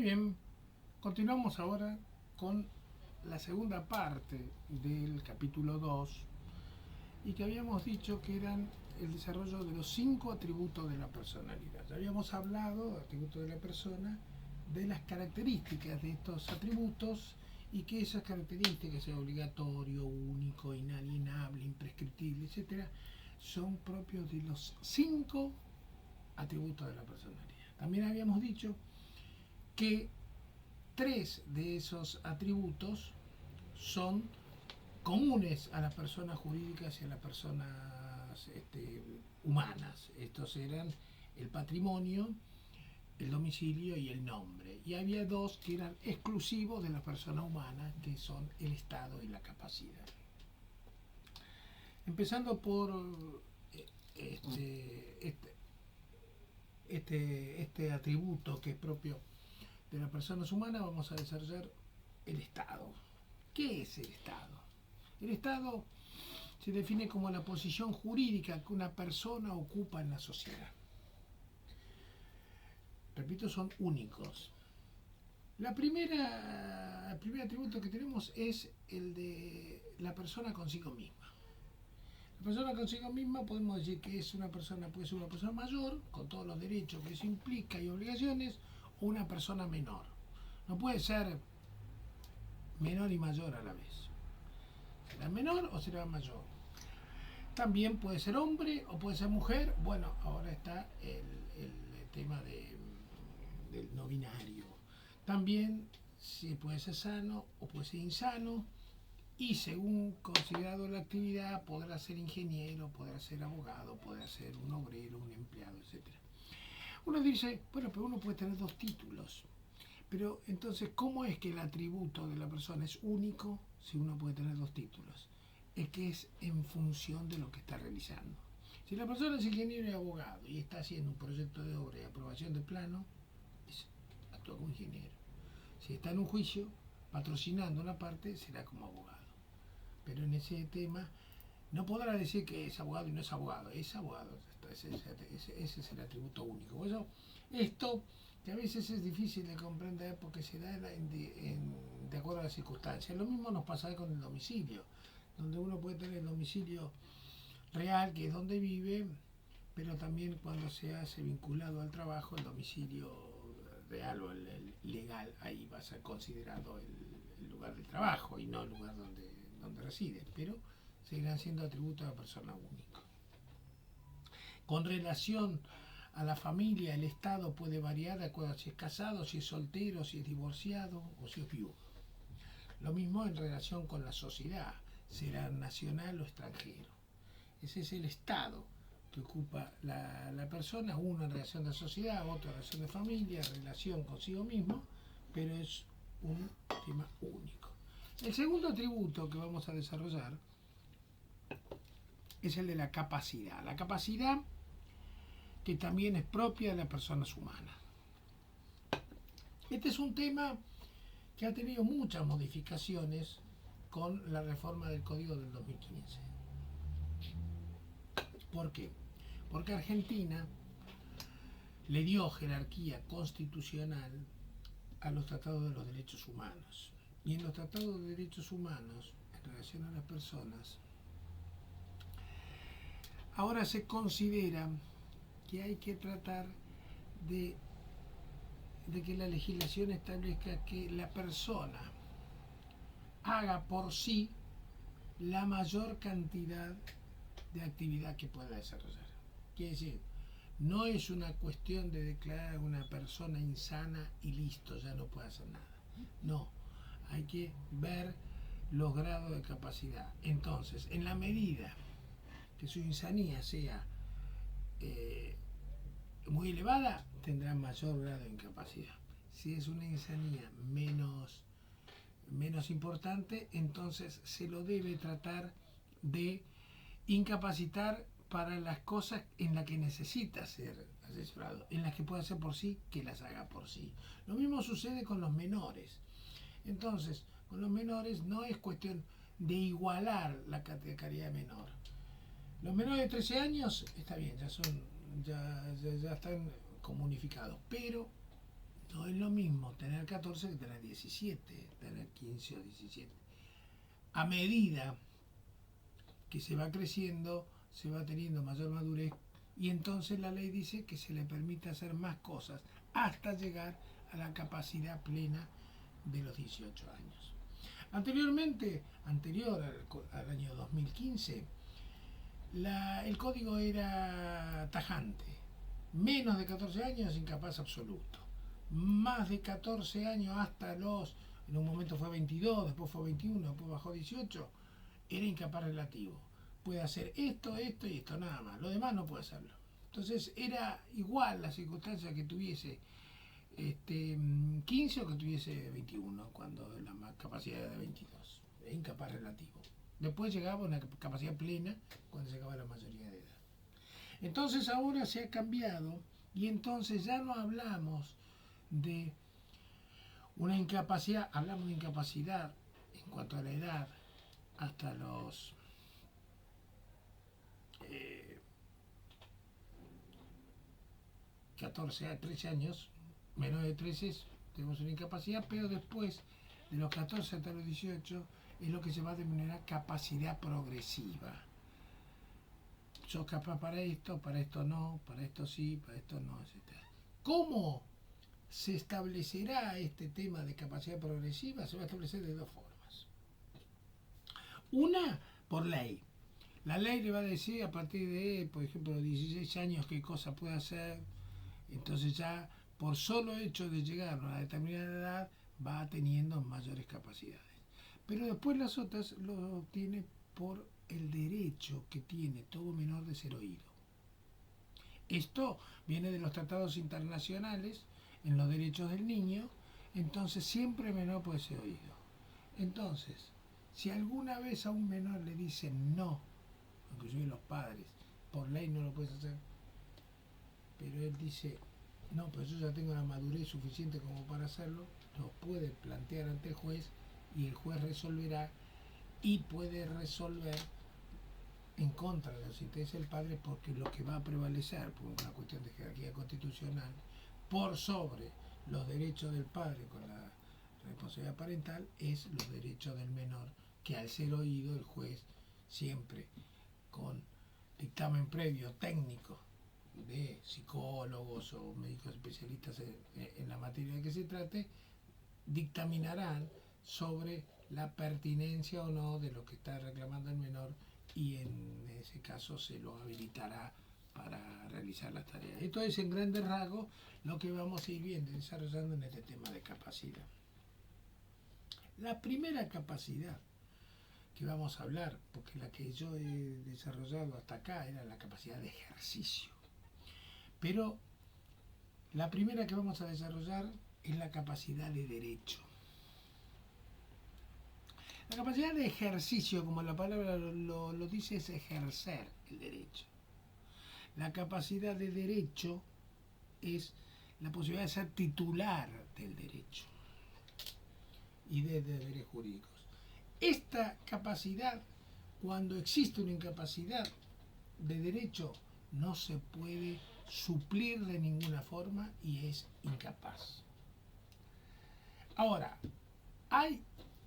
bien, continuamos ahora con la segunda parte del capítulo 2 y que habíamos dicho que eran el desarrollo de los 5 atributos de la personalidad. Ya habíamos hablado, atributos de la persona, de las características de estos atributos y que esas características, sea obligatorio, único, inalienable, imprescriptible, etcétera, son propios de los 5 atributos de la personalidad. También habíamos dicho que 3 de esos atributos son comunes a las personas jurídicas y a las personas humanas. Estos eran el patrimonio, el domicilio y el nombre. Y había 2 que eran exclusivos de la persona humana, que son el estado y la capacidad. Empezando por este atributo que es propio de las personas humanas, vamos a desarrollar el Estado. ¿Qué es el Estado? El Estado se define como la posición jurídica que una persona ocupa en la sociedad. Repito, son únicos. El primer atributo que tenemos es el de la persona consigo misma. La persona consigo misma podemos decir que es una persona, puede ser una persona mayor, con todos los derechos que eso implica y obligaciones, o una persona menor. No puede ser menor y mayor a la vez. ¿Será menor o será mayor? También puede ser hombre o puede ser mujer. Bueno, ahora está el tema del no binario. También si puede ser sano o puede ser insano. Y según considerado la actividad, podrá ser ingeniero, podrá ser abogado, podrá ser un obrero, un empleado, etc. Uno dice, bueno, pero uno puede tener 2 títulos. Pero entonces, ¿cómo es que el atributo de la persona es único si uno puede tener 2 títulos? Es que es en función de lo que está realizando. Si la persona es ingeniero y abogado y está haciendo un proyecto de obra y aprobación de plano, actúa como ingeniero. Si está en un juicio patrocinando una parte, será como abogado. Pero en ese tema no podrá decir que es abogado y no es abogado. Es abogado. Ese es el atributo único. Por eso, esto que a veces es difícil de comprender porque se da de acuerdo a las circunstancias. Lo mismo nos pasa con el domicilio, donde uno puede tener el domicilio real, que es donde vive, pero también cuando se hace vinculado al trabajo, el domicilio real o el legal, ahí va a ser considerado el lugar de trabajo y no el lugar donde reside, pero seguirán siendo atributos de la persona única. Con relación a la familia, el estado puede variar de acuerdo a si es casado, si es soltero, si es divorciado o si es viudo. Lo mismo en relación con la sociedad, será nacional o extranjero. Ese es el estado que ocupa la persona, uno en relación de sociedad, otro en relación de familia, relación consigo mismo, pero es un tema único. El segundo atributo que vamos a desarrollar es el de la capacidad. La capacidad que también es propia de las personas humanas. Este es un tema que ha tenido muchas modificaciones con la reforma del Código del 2015. ¿Por qué? Porque Argentina le dio jerarquía constitucional a los tratados de los derechos humanos. Y en los tratados de derechos humanos, en relación a las personas, ahora se considera que hay que tratar de que la legislación establezca que la persona haga por sí la mayor cantidad de actividad que pueda desarrollar. Quiere decir, no es una cuestión de declarar a una persona insana y listo, ya no puede hacer nada. No, hay que ver los grados de capacidad. Entonces, en la medida que su insanía sea muy elevada, tendrá mayor grado de incapacidad. Si es una insanía menos importante, entonces se lo debe tratar de incapacitar para las cosas en las que necesita ser asesorado, en las que puede hacer por sí, que las haga por sí. Lo mismo sucede con los menores. Entonces, con los menores no es cuestión de igualar la categoría menor. Los menores de 13 años, está bien, ya están comunicados, pero No es lo mismo tener 14 que tener 17, tener 15 o 17. A medida que se va creciendo, se va teniendo mayor madurez y entonces la ley dice que se le permite hacer más cosas hasta llegar a la capacidad plena de los 18 años. Anteriormente, anterior al año 2015, el código era tajante. Menos de 14 años, incapaz absoluto. Más de 14 años hasta los, en un momento fue 22, después fue 21, después bajó 18, era incapaz relativo. Puede hacer esto, esto y esto, nada más. Lo demás no puede hacerlo. Entonces era igual la circunstancia que tuviese 15 o que tuviese 21, cuando la capacidad era de 22. Es incapaz relativo. Después llegaba una capacidad plena cuando llegaba la mayoría de edad. Entonces ahora se ha cambiado y entonces ya no hablamos de una incapacidad, hablamos de incapacidad en cuanto a la edad hasta los 14 a 13 años, menos de 13 tenemos una incapacidad, pero después de los 14 hasta los 18 es lo que se va a denominar capacidad progresiva. Sos capaz para esto no, para esto sí, para esto no, etc. ¿Cómo se establecerá este tema de capacidad progresiva? Se va a establecer de dos formas. Una, por ley. La ley le va a decir a partir de, por ejemplo, 16 años qué cosa puede hacer. Entonces ya por solo hecho de llegar a una determinada edad va teniendo mayores capacidades. Pero después las otras lo obtiene por el derecho que tiene todo menor de ser oído. Esto viene de los tratados internacionales en los derechos del niño, entonces siempre menor puede ser oído. Entonces, si alguna vez a un menor le dicen no, inclusive los padres, por ley no lo puedes hacer, pero él dice, no, pero yo ya tengo la madurez suficiente como para hacerlo, lo puede plantear ante el juez y el juez resolverá y puede resolver en contra de los intereses del padre porque lo que va a prevalecer por una cuestión de jerarquía constitucional por sobre los derechos del padre con la responsabilidad parental es los derechos del menor que al ser oído el juez siempre con dictamen previo técnico de psicólogos o médicos especialistas en la materia de que se trate, dictaminarán sobre la pertinencia o no de lo que está reclamando el menor y en ese caso se lo habilitará para realizar las tareas. Esto es en grandes rasgos lo que vamos a ir viendo y desarrollando en este tema de capacidad. La primera capacidad que vamos a hablar, porque la que yo he desarrollado hasta acá era la capacidad de ejercicio. Pero la primera que vamos a desarrollar es la capacidad de derecho. La capacidad de ejercicio, como la palabra lo dice, es ejercer el derecho. La capacidad de derecho es la posibilidad de ser titular del derecho y de deberes jurídicos. Esta capacidad, cuando existe una incapacidad de derecho, no se puede suplir de ninguna forma y es incapaz. Ahora, ¿hay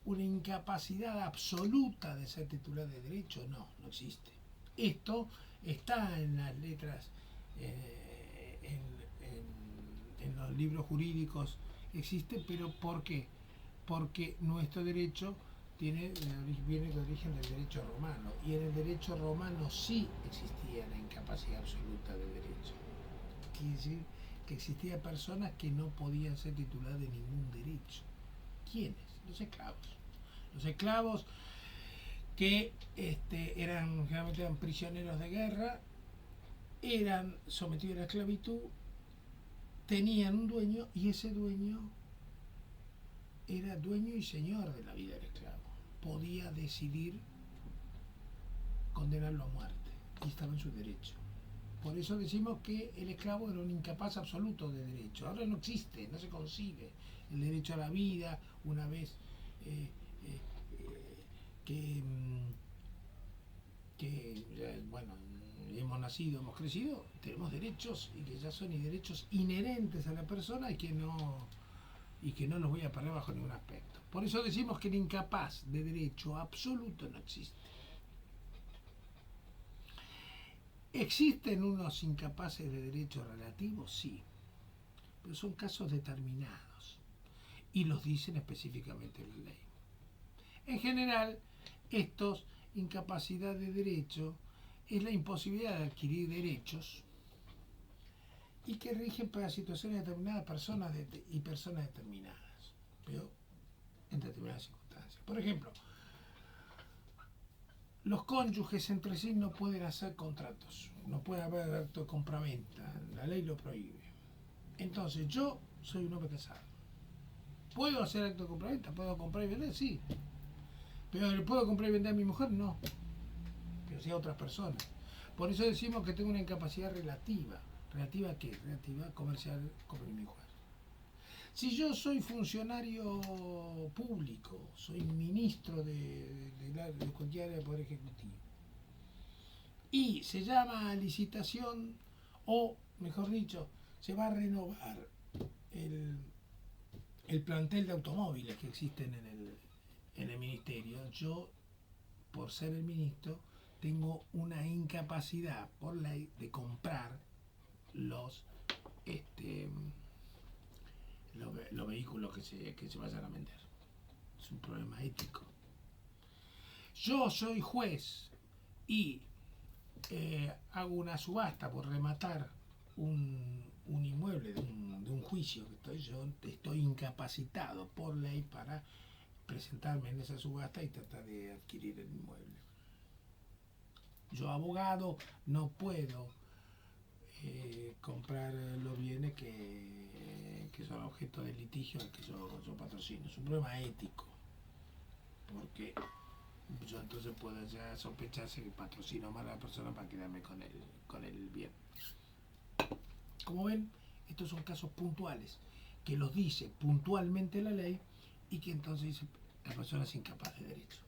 una incapacidad absoluta de ser titular de derecho? No, no existe. Esto está en las letras, en los libros jurídicos existe, pero ¿por qué? Porque nuestro derecho viene de origen del derecho romano y en el derecho romano sí existía la incapacidad absoluta de derecho. Quiere decir que existían personas que no podían ser titulares de ningún derecho. ¿Quiénes? Los esclavos. Los esclavos que generalmente eran prisioneros de guerra, eran sometidos a la esclavitud, tenían un dueño y ese dueño era dueño y señor de la vida del esclavo. Podía decidir condenarlo a muerte y estaba en su derecho. Por eso decimos que el esclavo era un incapaz absoluto de derecho. Ahora no existe, no se concibe el derecho a la vida una vez bueno, hemos nacido, hemos crecido, tenemos derechos y que ya son derechos inherentes a la persona y que no y que no los voy a perder bajo ningún aspecto. Por eso decimos que el incapaz de derecho absoluto no existe. ¿Existen unos incapaces de derecho relativos? Sí, pero son casos determinados y los dicen específicamente en la ley. En general, estos incapacidad de derecho es la imposibilidad de adquirir derechos y que rigen para situaciones determinadas y personas determinadas, pero en determinadas circunstancias. Por ejemplo, los cónyuges entre sí no pueden hacer contratos, no puede haber acto de compraventa, la ley lo prohíbe. Entonces, yo soy un hombre casado. ¿Puedo hacer acto de compraventa? ¿Puedo comprar y vender? Sí. ¿Pero le puedo comprar y vender a mi mujer? No. Pero sí a otras personas. Por eso decimos que tengo una incapacidad relativa. ¿Relativa a qué? Relativa comercial con mi mujer. Si yo soy funcionario público, soy ministro de cualquier área del Poder Ejecutivo, y se llama a licitación, o mejor dicho, se va a renovar el plantel de automóviles que existen en el ministerio, yo, por ser el ministro, tengo una incapacidad por ley de comprar los los vehículos que se vayan a vender. Es un problema ético. Yo soy juez y hago una subasta por rematar un inmueble de un juicio que yo estoy incapacitado por ley para presentarme en esa subasta y tratar de adquirir el inmueble. Yo, abogado, no puedo comprar los bienes que son objeto de litigio al que yo patrocino. Es un problema ético, porque yo entonces puedo ya sospecharse que patrocino mal a la persona para quedarme con el bien. Como ven, estos son casos puntuales, que los dice puntualmente la ley y que entonces dice la persona es incapaz de derecho.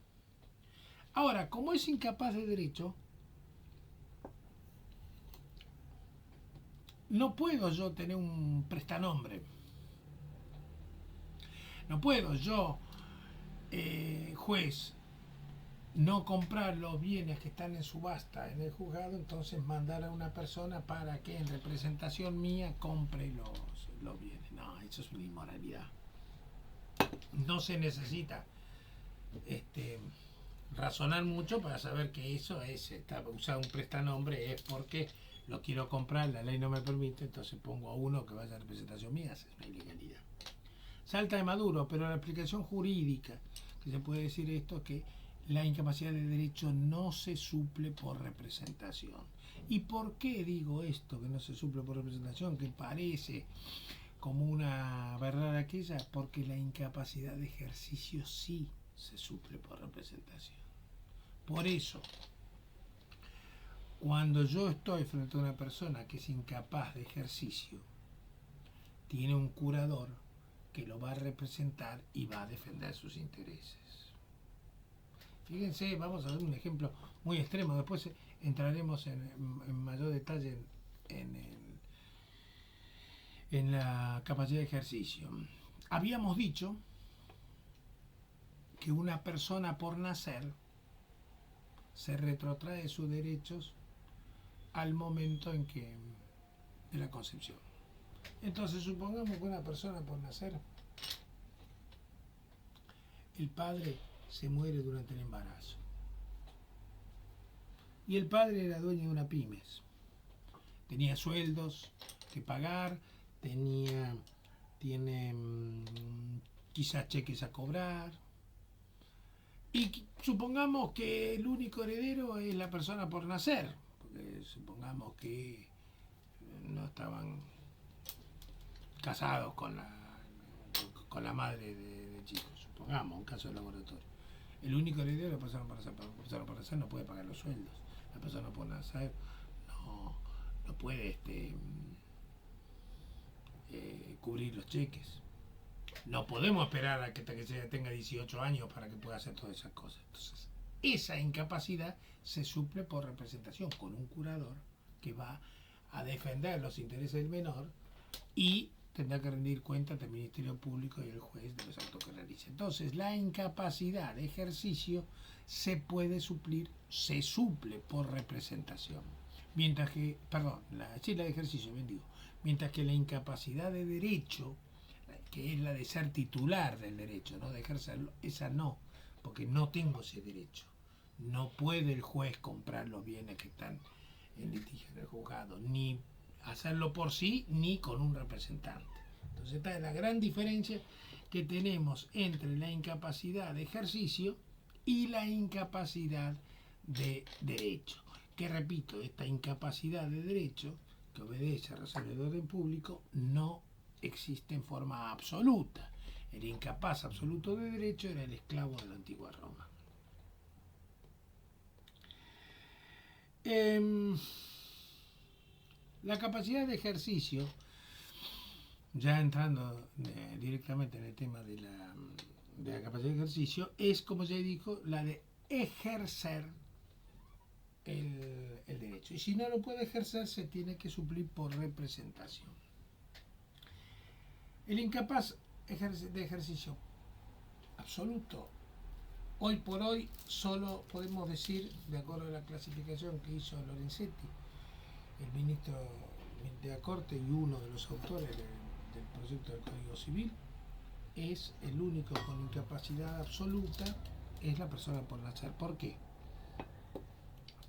Ahora, como es incapaz de derecho, no puedo yo tener un prestanombre. No puedo yo, juez, no comprar los bienes que están en subasta en el juzgado, entonces mandar a una persona para que en representación mía compre los bienes. No, eso es una inmoralidad. No se necesita razonar mucho para saber que eso es, usar un prestanombre es porque lo quiero comprar, la ley no me permite, entonces pongo a uno que vaya a representación mía, es una ilegalidad. Salta de maduro, pero la explicación jurídica que se puede decir esto es que la incapacidad de derecho no se suple por representación. ¿Y por qué digo esto, que no se suple por representación? Que parece como una verdad aquella, porque la incapacidad de ejercicio sí se suple por representación. Por eso, cuando yo estoy frente a una persona que es incapaz de ejercicio, tiene un curador que lo va a representar y va a defender sus intereses. Fíjense, vamos a ver un ejemplo muy extremo, después entraremos en mayor detalle en la capacidad de ejercicio. Habíamos dicho que una persona por nacer se retrotrae sus derechos al momento de la concepción. Entonces, supongamos que una persona por nacer, el padre se muere durante el embarazo. Y el padre era dueño de una pymes. Tenía sueldos que pagar, tiene quizás cheques a cobrar. Y supongamos que el único heredero es la persona por nacer, porque supongamos que no estaban casados con la madre de chicos, supongamos, un caso de laboratorio. El único heredero es la persona por nacer, pero la persona por nacer no puede pagar los sueldos. La persona por nacer no puede cubrir los cheques. No podemos esperar a que tenga 18 años para que pueda hacer todas esas cosas. Entonces, esa incapacidad se suple por representación con un curador que va a defender los intereses del menor y tendrá que rendir cuenta ante el Ministerio Público y el juez de los actos que realice. Entonces, la incapacidad de ejercicio se puede suplir, se suple por representación. Mientras que, perdón, la de ejercicio, bien digo, mientras que la incapacidad de derecho, que es la de ser titular del derecho, no de ejercerlo, esa no, porque no tengo ese derecho. No puede el juez comprar los bienes que están en litigio en el juzgado, ni hacerlo por sí, ni con un representante. Entonces esta es la gran diferencia que tenemos entre la incapacidad de ejercicio y la incapacidad de derecho. Que repito, esta incapacidad de derecho, que obedece al resolvedor en público, no existe en forma absoluta. El incapaz absoluto de derecho era el esclavo de la antigua Roma. La capacidad de ejercicio, ya entrando directamente en el tema de la capacidad de ejercicio, es, como ya dijo, la de ejercer el derecho. Y si no lo puede ejercer, se tiene que suplir por representación. El incapaz de ejercicio absoluto, hoy por hoy solo podemos decir, de acuerdo a la clasificación que hizo Lorenzetti, el ministro de la Corte y uno de los autores del proyecto del Código Civil, es el único con incapacidad absoluta, es la persona por nacer. ¿Por qué?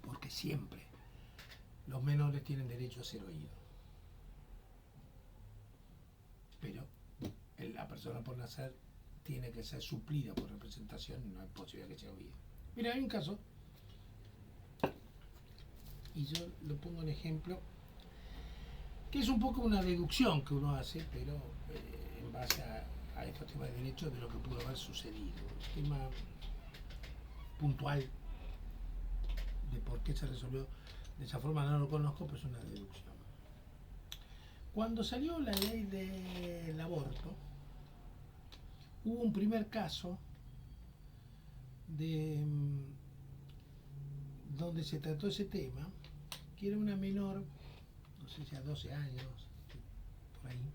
Porque siempre los menores tienen derecho a ser oídos. Pero la persona por nacer tiene que ser suplida por representación y no hay posibilidad que sea oída. Mira, hay un caso, y yo lo pongo en ejemplo, que es un poco una deducción que uno hace, pero en base a estos temas de derecho de lo que pudo haber sucedido. El tema puntual de por qué se resolvió de esa forma no lo conozco, pero es una deducción. Cuando salió la ley del aborto, hubo un primer caso de donde se trató ese tema, que era una menor, no sé si a 12 años, por ahí,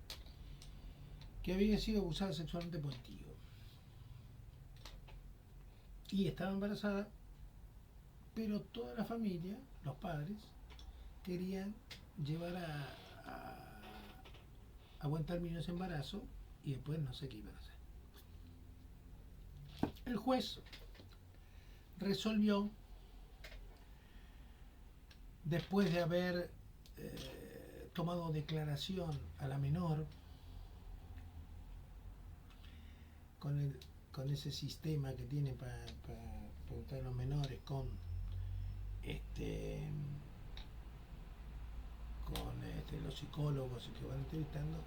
que había sido abusada sexualmente por el tío. Y estaba embarazada, pero toda la familia, los padres, querían llevar a buen término ese embarazo y después no sé qué iban a hacer. El juez resolvió, después de haber tomado declaración a la menor con ese sistema que tiene para preguntar a los menores con los psicólogos que van entrevistando,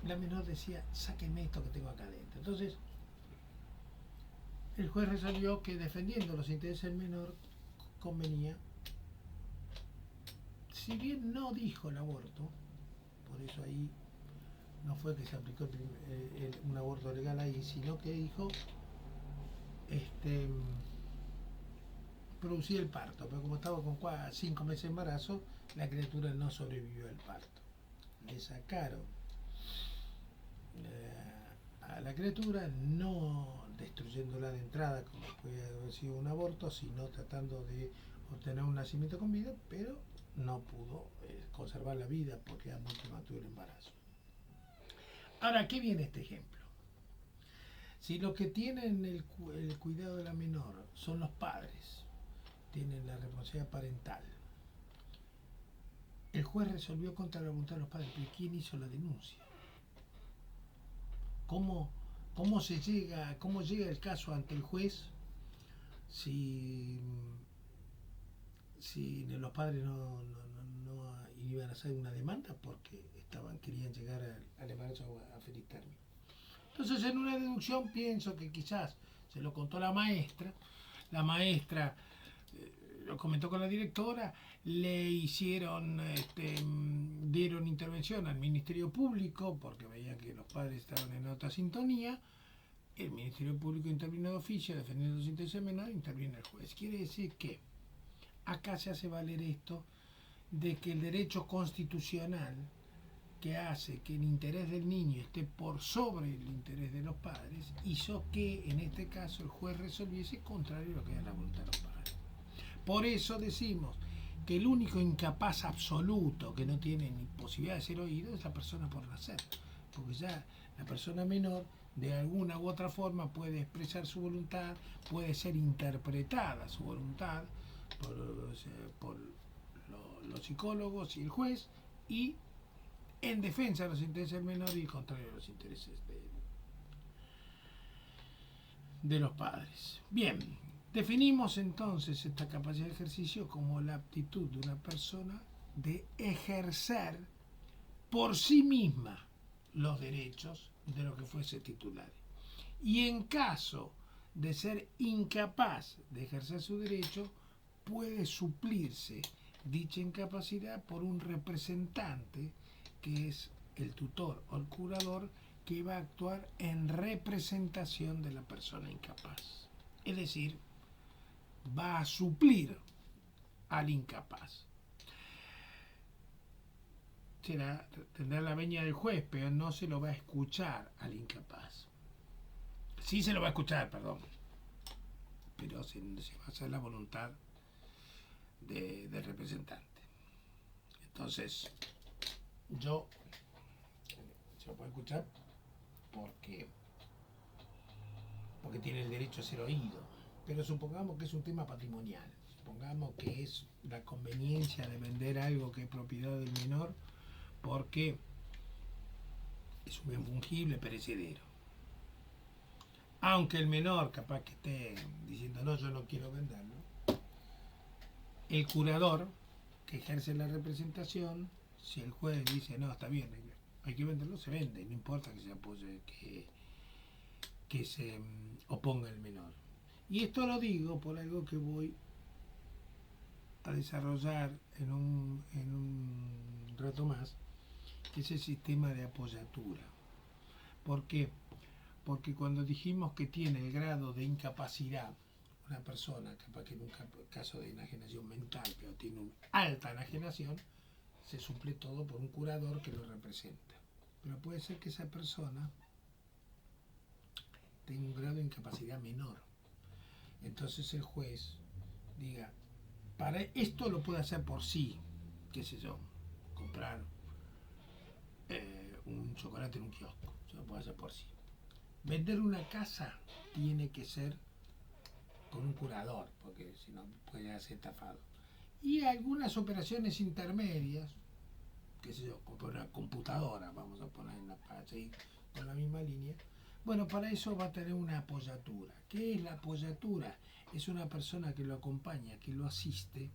la menor decía, sáquenme esto que tengo acá adentro. Entonces el juez resolvió que, defendiendo los intereses del menor, convenía, si bien no dijo el aborto, por eso ahí no fue que se aplicó un aborto legal ahí, sino que dijo producir el parto, pero como estaba con 5 meses de embarazo, la criatura no sobrevivió al parto. Le sacaron a la criatura, no destruyéndola de entrada como puede haber sido un aborto, sino tratando de obtener un nacimiento con vida, pero no pudo conservar la vida porque era muy prematuro el embarazo. Ahora, ¿qué viene este ejemplo? Si los que tienen el cuidado de la menor son los padres, tienen la responsabilidad parental, el juez resolvió contra la voluntad de los padres, pero ¿quién hizo la denuncia? ¿Cómo llega el caso ante el juez si los padres no iban a hacer una demanda porque querían llegar al embarazo a feliz término? Entonces, en una deducción pienso que quizás se lo contó la maestra lo comentó con la directora, le dieron intervención al Ministerio Público porque veían que los padres estaban en otra sintonía. El Ministerio Público intervino de oficio defendiendo los intereses menores, interviene el juez. Quiere decir que acá se hace valer esto de que el derecho constitucional que hace que el interés del niño esté por sobre el interés de los padres, hizo que en este caso el juez resolviese contrario a lo que era la voluntad de los padres. Por eso decimos que el único incapaz absoluto que no tiene ni posibilidad de ser oído es la persona por nacer, porque ya la persona menor de alguna u otra forma puede expresar su voluntad, puede ser interpretada su voluntad por los psicólogos y el juez, y en defensa de los intereses del menor y contrario a los intereses de los padres. Bien, definimos entonces esta capacidad de ejercicio como la aptitud de una persona de ejercer por sí misma los derechos de lo que fuese titular. Y en caso de ser incapaz de ejercer su derecho, puede suplirse dicha incapacidad por un representante que es el tutor o el curador que va a actuar en representación de la persona incapaz. Es decir, va a suplir al incapaz. Tendrá la veña del juez, pero no se lo va a escuchar al incapaz. Sí se lo va a escuchar, perdón, pero se va a hacer la voluntad del representante. Entonces, se lo puede escuchar porque tiene el derecho a ser oído. Pero supongamos que es un tema patrimonial, supongamos que es la conveniencia de vender algo que es propiedad del menor porque es un bien fungible, perecedero. Aunque el menor capaz que esté diciendo no, yo no quiero venderlo, el curador que ejerce la representación, si el juez dice no, está bien, hay que venderlo, se vende, no importa que se apoye, que se oponga el menor. Y esto lo digo por algo que voy a desarrollar en un rato más, que es el sistema de apoyatura. ¿Por qué? Porque cuando dijimos que tiene el grado de incapacidad una persona, capaz que en un caso de enajenación mental, pero tiene una alta enajenación, se suple todo por un curador que lo representa. Pero puede ser que esa persona tenga un grado de incapacidad menor. Entonces el juez diga, para esto lo puede hacer por sí, qué sé yo, comprar un chocolate en un kiosco, se lo puede hacer por sí. Vender una casa tiene que ser con un curador, porque si no puede ser estafado. Y algunas operaciones intermedias, qué sé yo, comprar una computadora, vamos a ponerla para seguir con la misma línea. Bueno, para eso va a tener una apoyatura. ¿Qué es la apoyatura? Es una persona que lo acompaña, que lo asiste,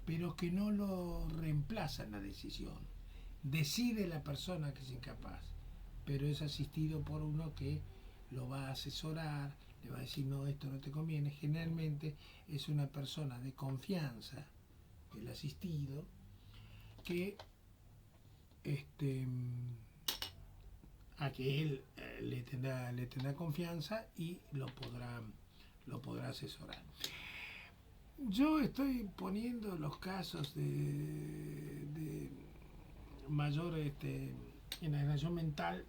pero que no lo reemplaza en la decisión. Decide la persona que es incapaz, pero es asistido por uno que lo va a asesorar, le va a decir no, esto no te conviene. Generalmente es una persona de confianza del asistido que a que él le tendrá confianza y lo podrá asesorar. Yo estoy poniendo los casos de mayor enajenación mental,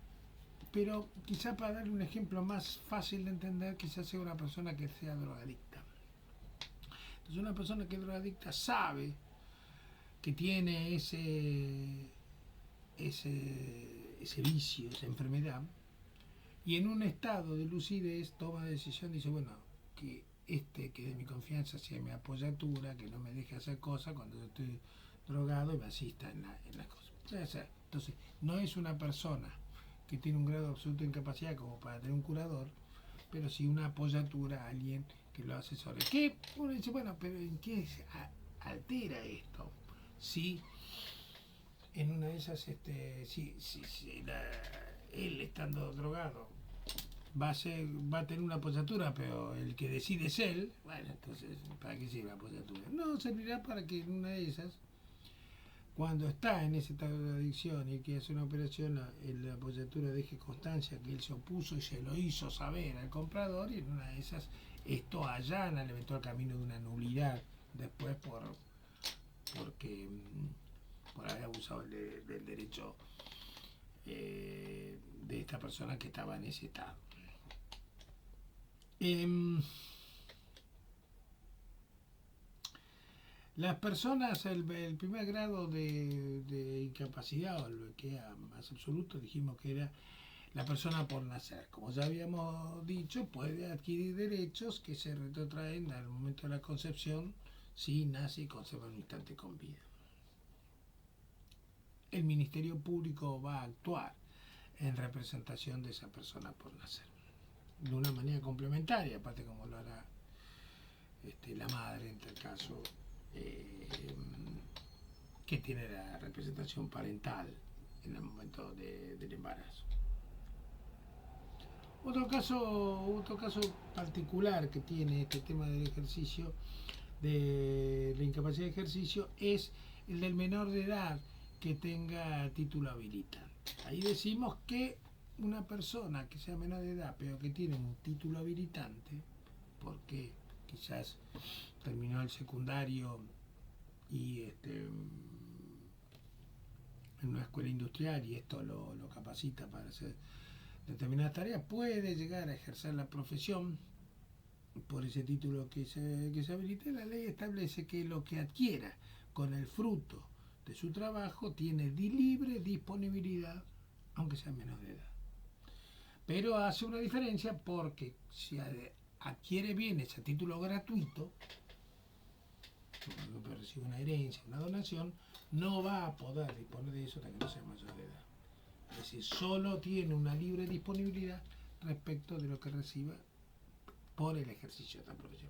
pero quizá para darle un ejemplo más fácil de entender, quizás sea una persona que sea drogadicta. Entonces una persona que es drogadicta sabe que tiene ese vicio, esa enfermedad, y en un estado de lucidez toma la decisión, dice, bueno, que que de mi confianza sea mi apoyatura, que no me deje hacer cosas cuando yo estoy drogado y me asista en las cosas. Entonces, no es una persona que tiene un grado absoluto de incapacidad como para tener un curador, pero sí una apoyatura a alguien que lo asesore. Que uno dice, bueno, pero ¿en qué altera esto? Si en una de esas, él estando drogado va a tener una apoyatura, pero el que decide es él, bueno, entonces, ¿para qué sirve la apoyatura? No, servirá para que en una de esas, cuando está en ese estado de adicción y que hace una operación, la apoyatura deje constancia que él se opuso y se lo hizo saber al comprador, y en una de esas esto allana el eventual camino de una nulidad después por haber abusado del derecho de esta persona que estaba en ese estado. Las personas, el primer grado de incapacidad, o lo que era más absoluto, dijimos que era la persona por nacer. Como ya habíamos dicho, puede adquirir derechos que se retrotraen al momento de la concepción si nace y conserva un instante con vida. El Ministerio Público va a actuar en representación de esa persona por nacer, de una manera complementaria, aparte como lo hará la madre en tal caso, que tiene la representación parental en el momento del embarazo. Otro caso particular que tiene este tema del ejercicio, de la incapacidad de ejercicio, es el del menor de edad que tenga título habilitante. Ahí decimos que una persona que sea menor de edad pero que tiene un título habilitante, porque quizás terminó el secundario y en una escuela industrial y esto lo capacita para hacer determinadas tareas, puede llegar a ejercer la profesión por ese título que se habilite. La ley establece que lo que adquiera con el fruto de su trabajo tiene libre disponibilidad, aunque sea menor de edad. Pero hace una diferencia porque si adquiere bienes a título gratuito, por ejemplo, recibe una herencia, una donación, no va a poder disponer de eso hasta que no sea mayor de edad. Es decir, solo tiene una libre disponibilidad respecto de lo que reciba por el ejercicio de esta profesión.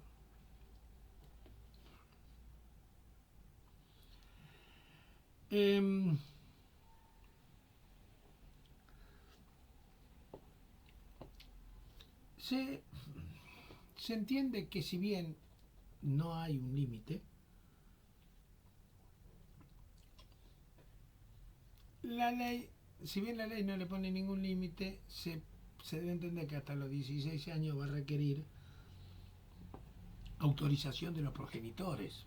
Se entiende que si bien no hay un límite, la ley, si bien la ley no le pone ningún límite, se debe entender que hasta los 16 años va a requerir autorización de los progenitores.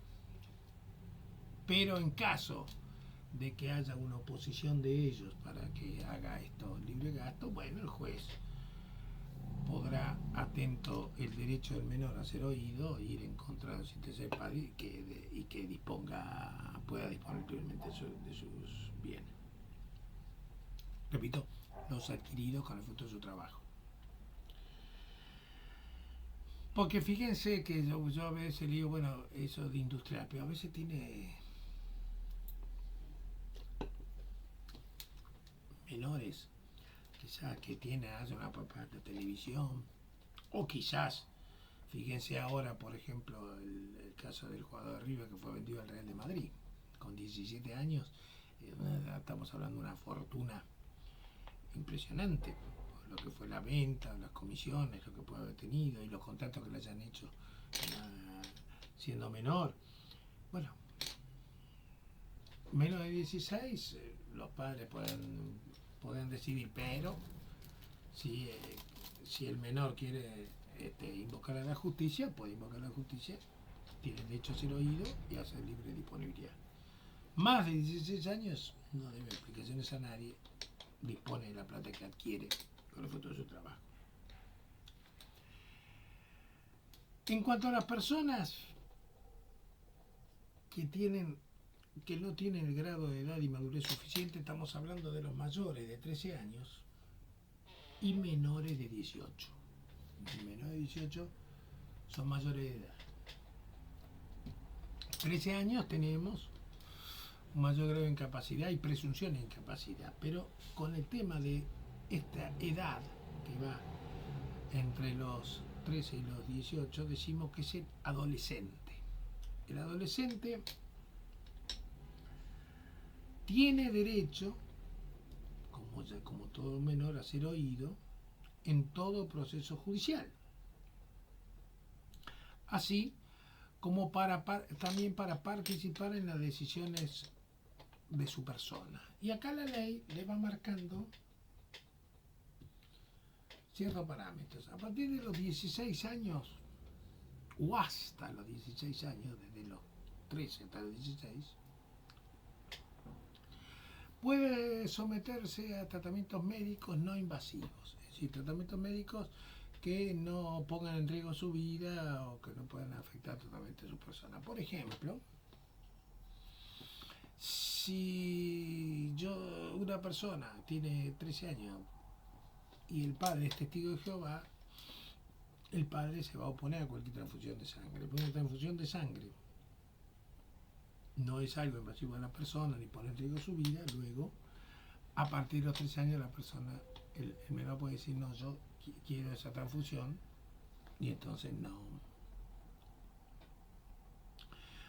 Pero en caso de que haya una oposición de ellos para que haga esto libre gasto, bueno, el juez podrá, atento el derecho del menor a ser oído, ir en contra de los intereses del padre y que pueda disponer libremente de sus bienes. Repito, los adquiridos con el fruto de su trabajo. Porque fíjense que yo a veces digo, bueno, eso de industrial, pero a veces tiene menores, quizás que haya una propaganda de televisión, o quizás, fíjense ahora, por ejemplo, el caso del jugador de River que fue vendido al Real de Madrid, con 17 años, estamos hablando de una fortuna impresionante, lo que fue la venta, las comisiones, lo que puede haber tenido y los contratos que le hayan hecho siendo menor. Bueno, menos de 16 los padres pueden decidir, pero si el menor quiere invocar a la justicia, puede invocar a la justicia, tiene derecho a ser oído y a ser libre de disponibilidad. Más de 16 años no debe explicaciones a nadie, dispone de la plata que adquiere con el fruto de su trabajo. En cuanto a las personas que no tienen el grado de edad y madurez suficiente, estamos hablando de los mayores de 13 años y menores de 18. Los menores de 18 son mayores de edad. 13 años tenemos un mayor grado de incapacidad y presunción de incapacidad, pero con el tema de esta edad que va entre los 13 y los 18, decimos que es el adolescente. El adolescente tiene derecho, como todo menor, a ser oído en todo proceso judicial, así como también para participar en las decisiones de su persona. Y acá la ley le va marcando ciertos parámetros. A partir de los 16 años, o hasta los 16 años, desde los 13 hasta los 16, puede someterse a tratamientos médicos no invasivos, es decir, tratamientos médicos que no pongan en riesgo su vida o que no puedan afectar totalmente a su persona. Por ejemplo, si una persona tiene 13 años y el padre es testigo de Jehová, el padre se va a oponer a cualquier transfusión de sangre. Porque una transfusión de sangre no es algo invasivo a la persona ni pone en riesgo su vida. Luego, a partir de los 13 años, la persona, el menor puede decir, no, yo quiero esa transfusión, y entonces no.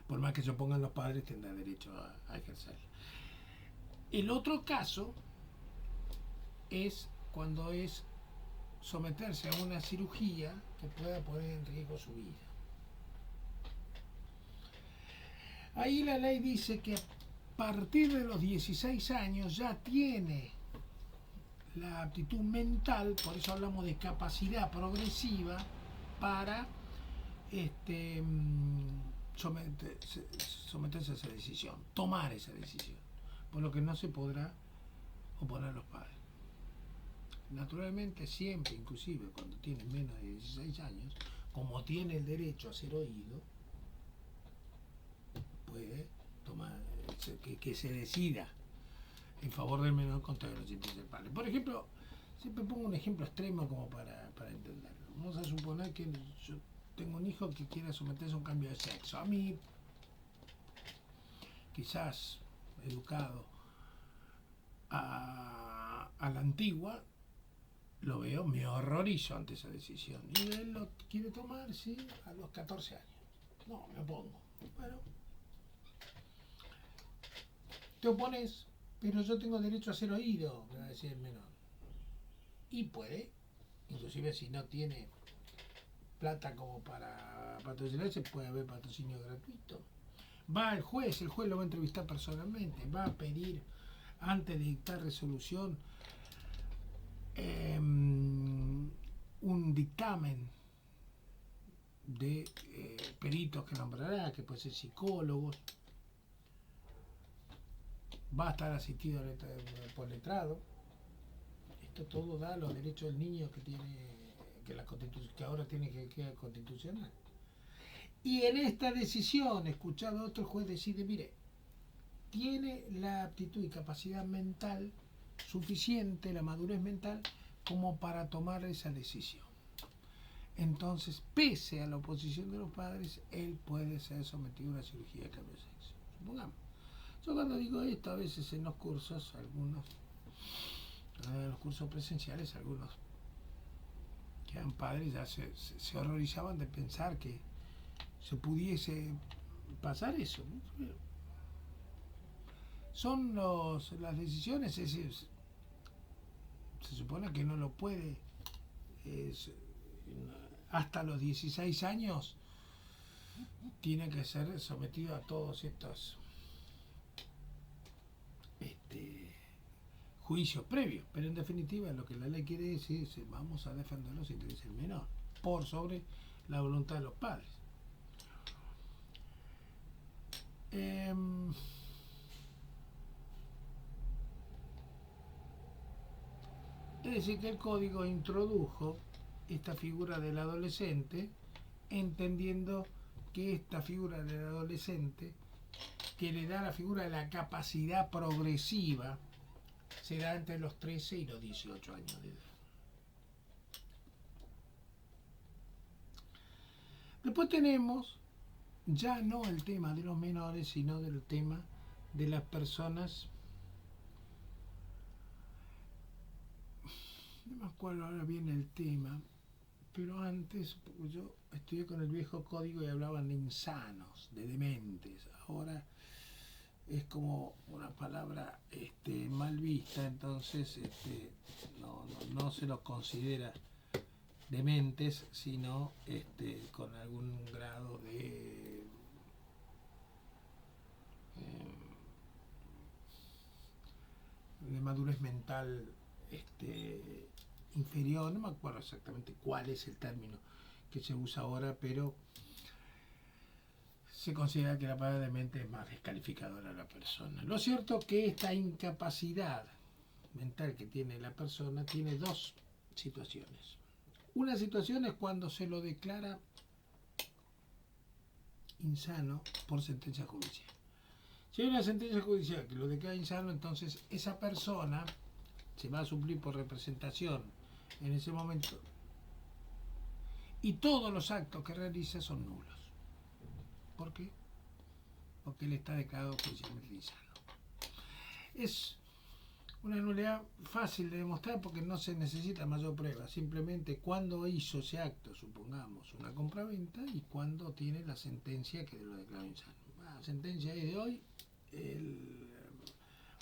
Por más que se opongan los padres, tendrá derecho a ejercer. El otro caso es cuando es someterse a una cirugía que pueda poner en riesgo su vida. Ahí la ley dice que a partir de los 16 años ya tiene la aptitud mental, por eso hablamos de capacidad progresiva para someterse a esa decisión, tomar esa decisión, por lo que no se podrá oponer a los padres. Naturalmente siempre, inclusive cuando tiene menos de 16 años, como tiene el derecho a ser oído, puede tomar, que se decida en favor del menor contra los intereses del padre. Por ejemplo, siempre pongo un ejemplo extremo como para entenderlo. Vamos a suponer que yo tengo un hijo que quiera someterse a un cambio de sexo. A mí, quizás educado a la antigua, lo veo, me horrorizo ante esa decisión. Y él lo quiere tomar, sí, a los 14 años. No, me opongo. Bueno, te opones, pero yo tengo derecho a ser oído, me va a decir el menor. Y puede, inclusive si no tiene plata como para patrocinarse, puede haber patrocinio gratuito. Va el juez lo va a entrevistar personalmente, va a pedir, antes de dictar resolución, un dictamen de peritos que nombrará, que puede ser psicólogos, va a estar asistido por letrado. Esto todo da los derechos del niño que tiene, que ahora tiene que quedar constitucional. Y en esta decisión, escuchado a otro juez, decide, mire, tiene la aptitud y capacidad mental suficiente, la madurez mental, como para tomar esa decisión. Entonces, pese a la oposición de los padres, él puede ser sometido a una cirugía de cambio de sexo. Supongamos. Yo cuando digo esto, a veces en los cursos, en los cursos presenciales, algunos que eran padres ya se horrorizaban de pensar que se pudiese pasar eso, ¿no? Son las decisiones, es decir, se supone que no lo puede, hasta los 16 años tiene que ser sometido a todos estos juicios previos, pero en definitiva lo que la ley quiere decir es vamos a defender los intereses del menor por sobre la voluntad de los padres. Es decir, que el código introdujo esta figura del adolescente, entendiendo que esta figura del adolescente, que le da la figura de la capacidad progresiva, se da entre los 13 y los 18 años de edad. Después tenemos ya no el tema de los menores, sino del tema de las personas. No me acuerdo ahora bien el tema, pero antes yo estudié con el viejo código y hablaban de insanos, de dementes. Ahora es como una palabra mal vista, entonces no se los considera dementes, sino con algún grado de madurez mental inferior. No me acuerdo exactamente cuál es el término que se usa ahora, pero se considera que la palabra demente es más descalificadora a la persona. Lo cierto es que esta incapacidad mental que tiene la persona tiene dos situaciones. Una situación es cuando se lo declara insano por sentencia judicial. Si hay una sentencia judicial que lo declara insano, entonces esa persona se va a suplir por representación en ese momento y todos los actos que realiza son nulos. ¿Por qué? Porque él está declarado judicialmente insano. Es una nulidad fácil de demostrar porque no se necesita mayor prueba, simplemente cuando hizo ese acto, supongamos una compraventa, y cuando tiene la sentencia que lo declaró insano. La sentencia es de hoy,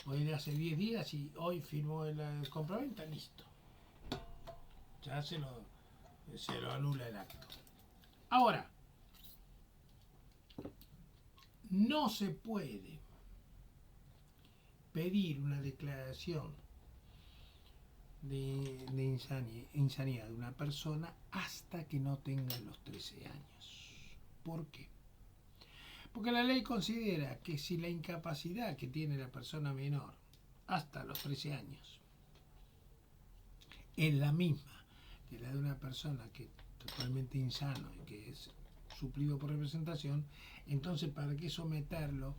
hoy de hace 10 días y hoy firmó el compraventa, listo. Ya se lo anula el acto. Ahora, no se puede pedir una declaración de insanidad de una persona hasta que no tenga los 13 años. ¿Por qué? Porque la ley considera que si la incapacidad que tiene la persona menor hasta los 13 años es la misma que la de una persona que es totalmente insano y que es suplido por representación, entonces ¿para qué someterlo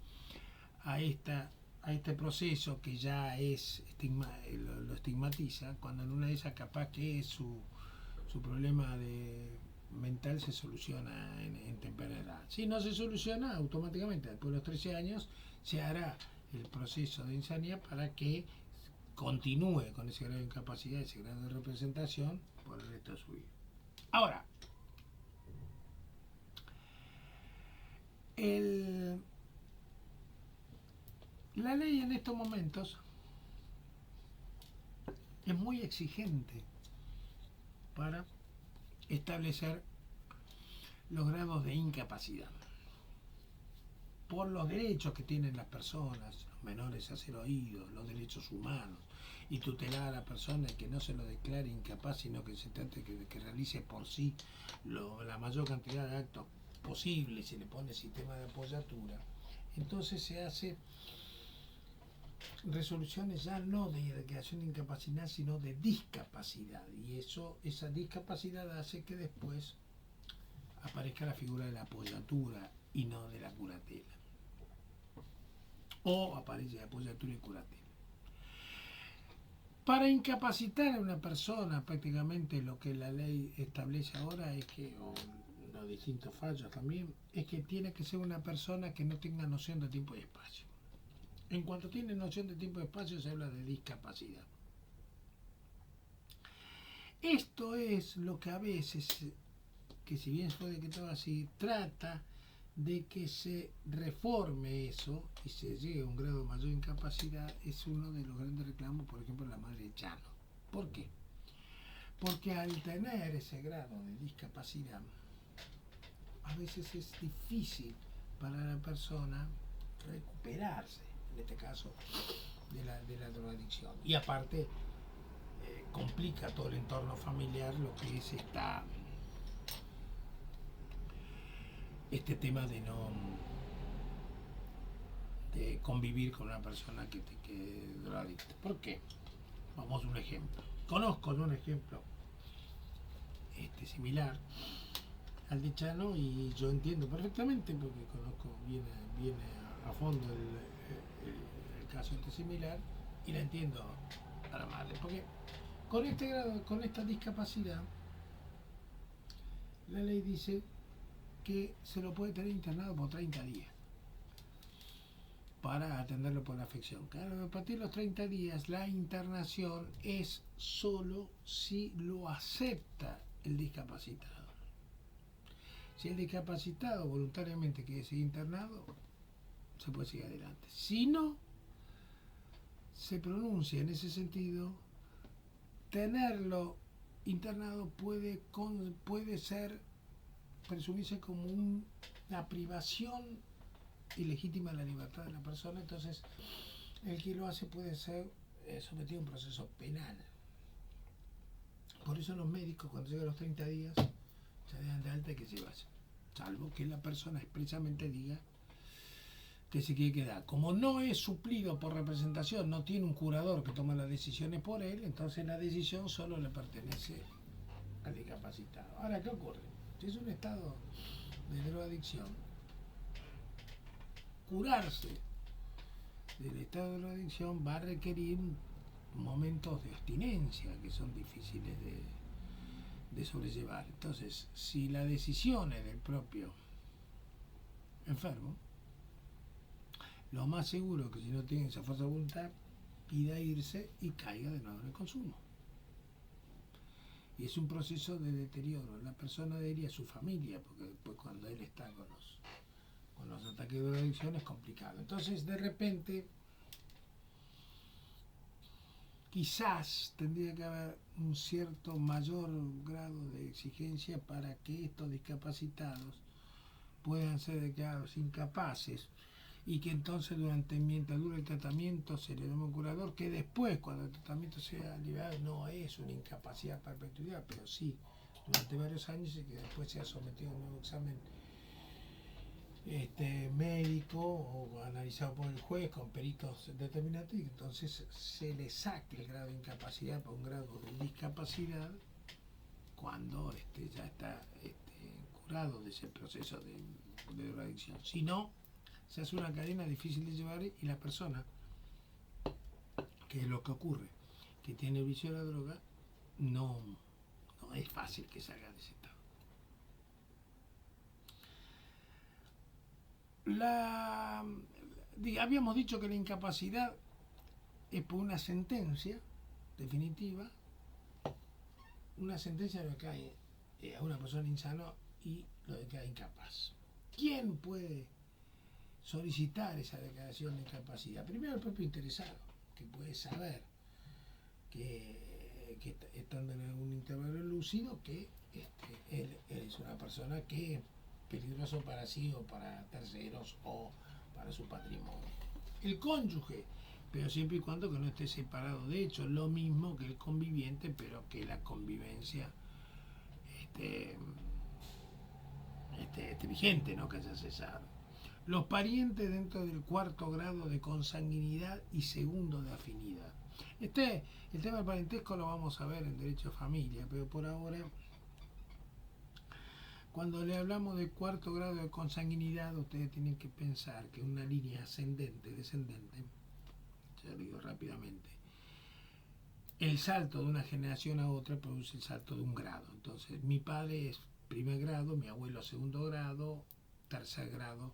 a este proceso que ya es lo estigmatiza, cuando en una de esas capaz que su problema mental se soluciona en temprana edad? Si no se soluciona, automáticamente después de los 13 años se hará el proceso de insanidad para que continúe con ese grado de incapacidad, ese grado de representación por el resto de su vida. Ahora, la ley en estos momentos es muy exigente para establecer los grados de incapacidad por los derechos que tienen las personas, los menores a ser oídos, los derechos humanos, y tutelar a la persona y que no se lo declare incapaz, sino que se trate de que realice por sí la mayor cantidad de actos posibles, se le pone sistema de apoyatura. Entonces se hace resoluciones ya no de declaración de incapacidad, sino de discapacidad, y esa discapacidad hace que después aparezca la figura de la apoyatura y no de la curatela, o aparece la apoyatura y curatela. Para incapacitar a una persona, prácticamente lo que la ley establece ahora es que, o los distintos fallos también, es que tiene que ser una persona que no tenga noción de tiempo y espacio. En cuanto tiene noción de tiempo y espacio se habla de discapacidad. Esto es lo que a veces, que si bien fue decretado así, trata de que se reforme eso y se llegue a un grado mayor de incapacidad. Es uno de los grandes reclamos, por ejemplo, de la madre de Chano. ¿Por qué? Porque al tener ese grado de discapacidad, a veces es difícil para la persona recuperarse, en este caso, de la drogadicción. Y aparte, complica todo el entorno familiar lo que es este tema de convivir con una persona que es drogadicta. ¿Por qué? Vamos a un ejemplo. Conozco un ejemplo similar al de Chano, y yo entiendo perfectamente porque conozco bien a fondo el caso similar, y la entiendo a la madre, porque con este grado, con esta discapacidad, la ley dice que se lo puede tener internado por 30 días para atenderlo por la afección. Claro, a partir de los 30 días la internación es solo si lo acepta el discapacitado. Si el discapacitado voluntariamente quiere seguir internado, se puede seguir adelante. Si no se pronuncia en ese sentido, tenerlo internado puede presumirse como una privación ilegítima de la libertad de la persona. Entonces el que lo hace puede ser sometido a un proceso penal. Por eso los médicos, cuando llegan los 30 días, se dan de alta y que se vayan. salvo que la persona expresamente diga que se quiere quedar. Como no es suplido por representación, no tiene un curador que toma las decisiones por él, entonces la decisión solo le pertenece al discapacitado. Ahora, ¿qué ocurre? Si es un estado de drogadicción, curarse del estado de drogadicción va a requerir momentos de abstinencia que son difíciles de sobrellevar. Entonces, si la decisión es del propio enfermo, lo más seguro es que si no tiene esa fuerza de voluntad, pida irse y caiga de nuevo en el consumo. Y es un proceso de deterioro. La persona diría a su familia, porque después cuando él está con los ataques de drogadicción es complicado. Entonces, de repente, quizás tendría que haber un cierto mayor grado de exigencia para que estos discapacitados puedan ser declarados incapaces y que entonces mientras dure el tratamiento se le llama un curador, que después cuando el tratamiento sea liberado no es una incapacidad a perpetuidad, pero sí durante varios años y que después sea sometido a un nuevo examen médico o analizado por el juez con peritos determinados y entonces se le saque el grado de incapacidad por un grado de discapacidad cuando ya está curado de ese proceso de drogadicción. Si no, se hace una cadena difícil de llevar y la persona, que es lo que ocurre, que tiene el vicio de la droga, no es fácil que salga de ese estado. Habíamos dicho que la incapacidad es por una sentencia definitiva, una sentencia lo que hay a una persona insana y lo declara incapaz. ¿Quién puede solicitar esa declaración de incapacidad? Primero el propio interesado, que puede saber que estando en algún intervalo lúcido que él es una persona que es peligroso para sí o para terceros o para su patrimonio. El cónyuge, pero siempre y cuando que no esté separado de hecho, lo mismo que el conviviente, pero que la convivencia esté vigente, no que haya cesado. Los parientes dentro del cuarto grado de consanguinidad y segundo de afinidad. El tema del parentesco lo vamos a ver en derecho de familia, pero por ahora, cuando le hablamos de cuarto grado de consanguinidad, ustedes tienen que pensar que una línea ascendente, descendente, ya lo digo rápidamente, el salto de una generación a otra produce el salto de un grado. Entonces, mi padre es primer grado, mi abuelo segundo grado, tercer grado,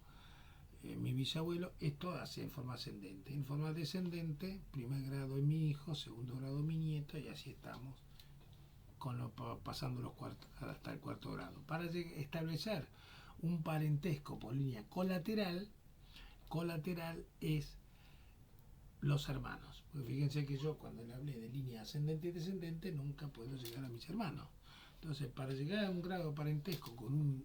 mi bisabuelo, esto hace en forma ascendente. En forma descendente, primer grado es mi hijo, segundo grado mi nieto, y así estamos pasando hasta el cuarto grado. Para establecer un parentesco por línea colateral es los hermanos. Porque fíjense que yo cuando le hablé de línea ascendente y descendente nunca puedo llegar a mis hermanos. Entonces, para llegar a un grado de parentesco con un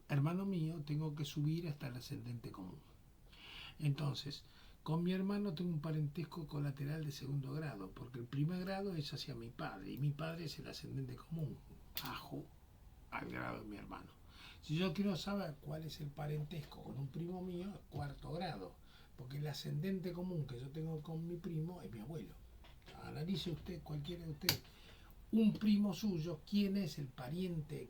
hermano mío, tengo que subir hasta el ascendente común. Entonces, con mi hermano tengo un parentesco colateral de segundo grado, porque el primer grado es hacia mi padre, y mi padre es el ascendente común, bajo al grado de mi hermano. Si yo quiero saber cuál es el parentesco con un primo mío, es cuarto grado, porque el ascendente común que yo tengo con mi primo es mi abuelo. Analice usted, cualquiera de ustedes, un primo suyo, quién es el pariente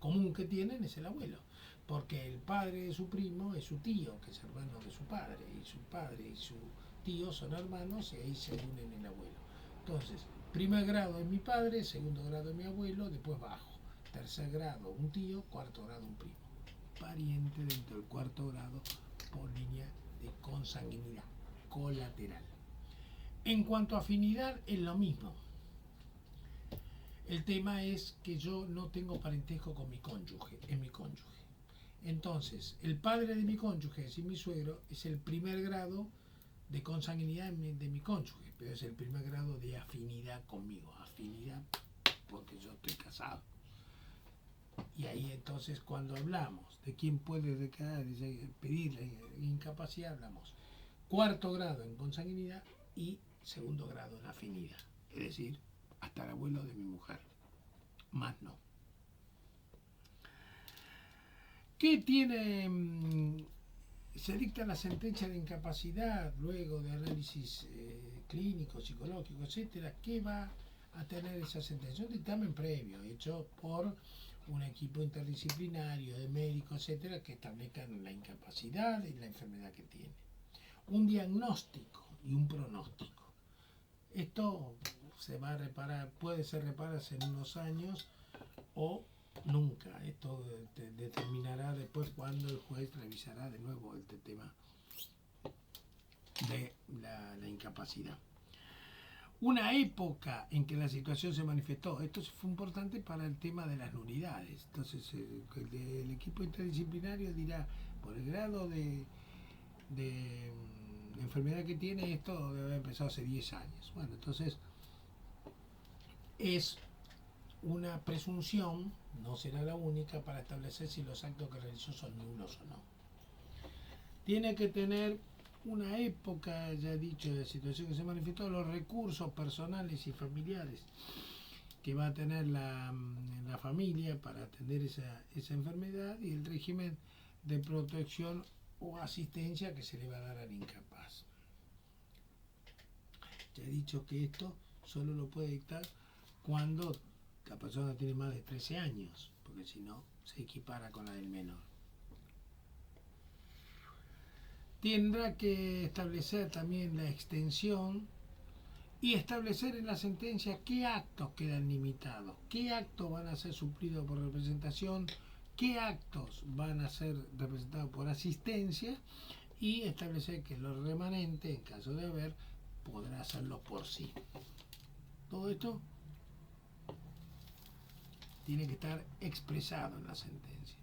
común que tienen, es el abuelo. Porque el padre de su primo es su tío, que es hermano de su padre, y su padre y su tío son hermanos y ahí se unen el abuelo. Entonces, primer grado es mi padre, segundo grado es mi abuelo, después bajo. Tercer grado un tío, cuarto grado un primo. Pariente dentro del cuarto grado por línea de consanguinidad colateral. En cuanto a afinidad, es lo mismo. El tema es que yo no tengo parentesco con mi cónyuge, es mi cónyuge. Entonces, el padre de mi cónyuge, es decir, mi suegro, es el primer grado de consanguinidad de mi cónyuge, pero es el primer grado de afinidad conmigo. Afinidad porque yo estoy casado. Y ahí entonces cuando hablamos de quién puede declarar, pedir la incapacidad, hablamos cuarto grado en consanguinidad y segundo grado en afinidad. Es decir, hasta el abuelo de mi mujer. Más no. ¿Qué tiene? Se dicta la sentencia de incapacidad luego de análisis clínico, psicológico, etcétera. ¿Qué va a tener esa sentencia? Un dictamen previo hecho por un equipo interdisciplinario de médicos, etcétera, que establezcan la incapacidad y la enfermedad que tiene. Un diagnóstico y un pronóstico. Esto se va a reparar, puede ser repararse en unos años o nunca. Esto determinará después cuando el juez revisará de nuevo este tema de la incapacidad. Una época en que la situación se manifestó, esto fue importante para el tema de las nulidades. Entonces el equipo interdisciplinario dirá, por el grado de enfermedad que tiene, esto debe haber empezado hace 10 años. Bueno, entonces es una presunción, no será la única, para establecer si los actos que realizó son nulos o no. Tiene que tener una época, ya he dicho, de situación que se manifestó, los recursos personales y familiares que va a tener la familia para atender esa enfermedad y el régimen de protección o asistencia que se le va a dar al incapaz. Ya he dicho que esto solo lo puede dictar cuando la persona tiene más de 13 años, porque si no se equipara con la del menor. Tendrá que establecer también la extensión y establecer en la sentencia qué actos quedan limitados, qué actos van a ser suplidos por representación, qué actos van a ser representados por asistencia y establecer que los remanentes, en caso de haber, podrá hacerlo por sí. Todo esto tiene que estar expresado en la sentencia.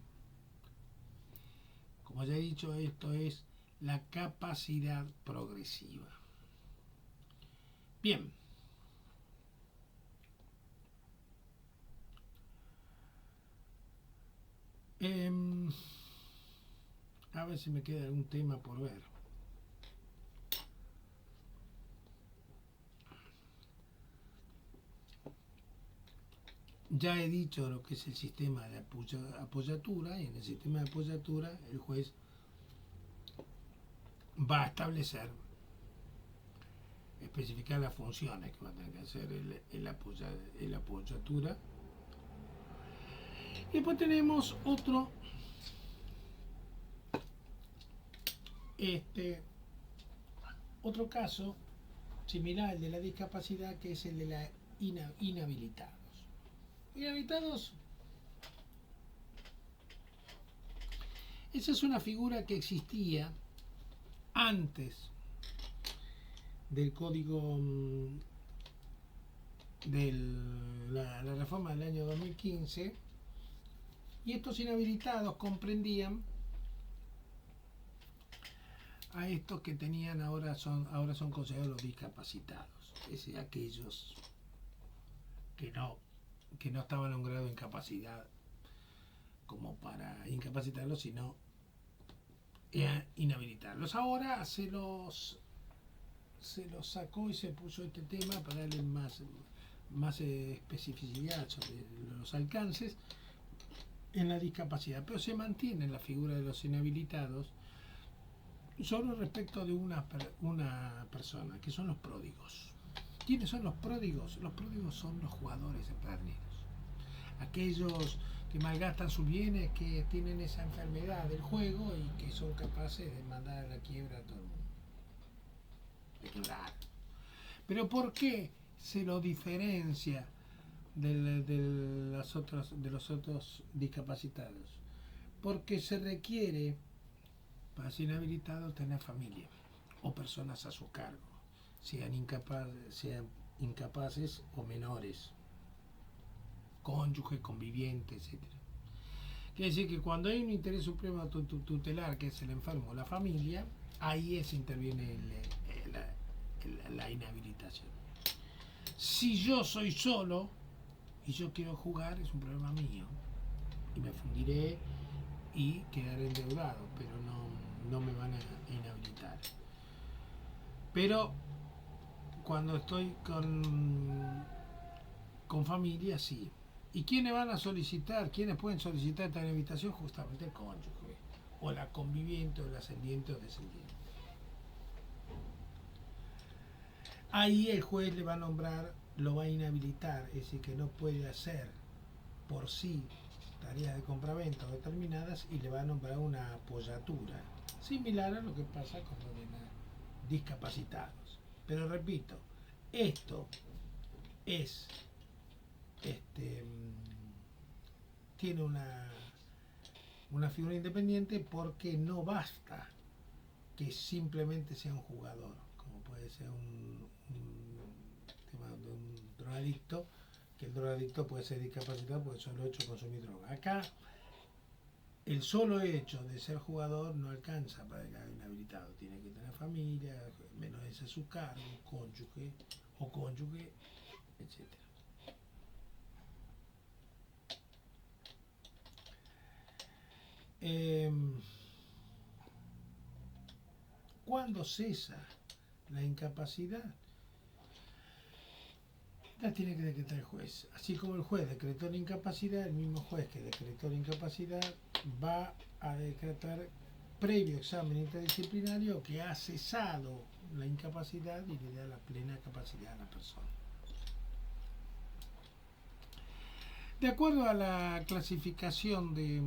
Como ya he dicho, esto es la capacidad progresiva. Bien. A ver si me queda algún tema por ver. Ya he dicho lo que es el sistema de apoyatura, y en el sistema de apoyatura el juez va a establecer, especificar las funciones que va a tener que hacer el apoyatura. Y después tenemos otro caso similar al de la discapacidad, que es el de la inhabilitados. Inhabilitados, esa es una figura que existía antes del código de la reforma del año 2015, y estos inhabilitados comprendían a estos que tenían ahora son considerados los discapacitados, es decir, aquellos que no estaban a un grado de incapacidad como para incapacitarlos, sino inhabilitarlos. Ahora se los sacó y se puso este tema para darle más especificidad sobre los alcances en la discapacidad, pero se mantiene la figura de los inhabilitados solo respecto de una persona, que son los pródigos. ¿Quiénes son los pródigos? Los pródigos son los jugadores perdidos, aquellos que malgastan sus bienes, que tienen esa enfermedad del juego y que son capaces de mandar a la quiebra a todo el mundo, de quebrar. Pero ¿por qué se lo diferencia de los otros discapacitados? Porque se requiere para ser inhabilitado tener familia o personas a su cargo, sean incapaces o menores, cónyuges, convivientes, etc. Quiere decir que cuando hay un interés supremo tutelar, que es el enfermo o la familia, ahí interviene la inhabilitación. Si yo soy solo y yo quiero jugar, es un problema mío y me fundiré y quedaré endeudado, pero no me van a inhabilitar. Pero cuando estoy con familia, sí. ¿Y quiénes van a solicitar? ¿Quiénes pueden solicitar esta inhabilitación? Justamente el cónyuge, o la conviviente, o el ascendiente o descendiente. Ahí el juez le va a nombrar, lo va a inhabilitar, es decir, que no puede hacer por sí tareas de compraventa determinadas y le va a nombrar una apoyatura, similar a lo que pasa con los demás discapacitados. Pero repito, esto es tiene una figura independiente porque no basta que simplemente sea un jugador, como puede ser un tema de un drogadicto, que el drogadicto puede ser discapacitado porque solo hecho consumir droga. Acá el solo hecho de ser jugador no alcanza para quedar inhabilitado, tiene que tener familia, menores a su cargo, cónyuge o cónyuge, etc. Cuando cesa la incapacidad, la tiene que decretar el juez. Así como el juez decretó la incapacidad, el mismo juez que decretó la incapacidad va a decretar, previo examen interdisciplinario, que ha cesado la incapacidad y le da la plena capacidad a la persona. De acuerdo a la clasificación de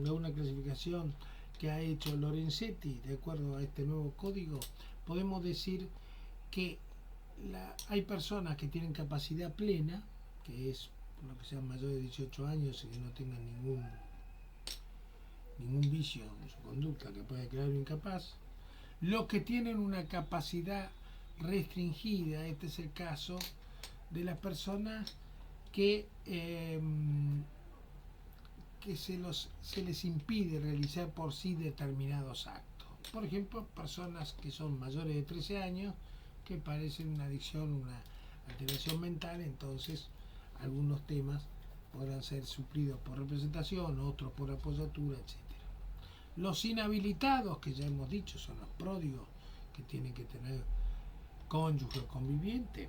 una clasificación que ha hecho Lorenzetti, de acuerdo a este nuevo código, podemos decir que hay personas que tienen capacidad plena, que es lo que sean mayores de 18 años y que no tengan ningún vicio en su conducta que pueda crear incapaz. Los que tienen una capacidad restringida, este es el caso de las personas que se les impide realizar por sí determinados actos. Por ejemplo, personas que son mayores de 13 años que padecen una adicción, una alteración mental, entonces algunos temas podrán ser suplidos por representación, otros por apoyatura, etc. Los inhabilitados, que ya hemos dicho, son los pródigos, que tienen que tener cónyuge o conviviente.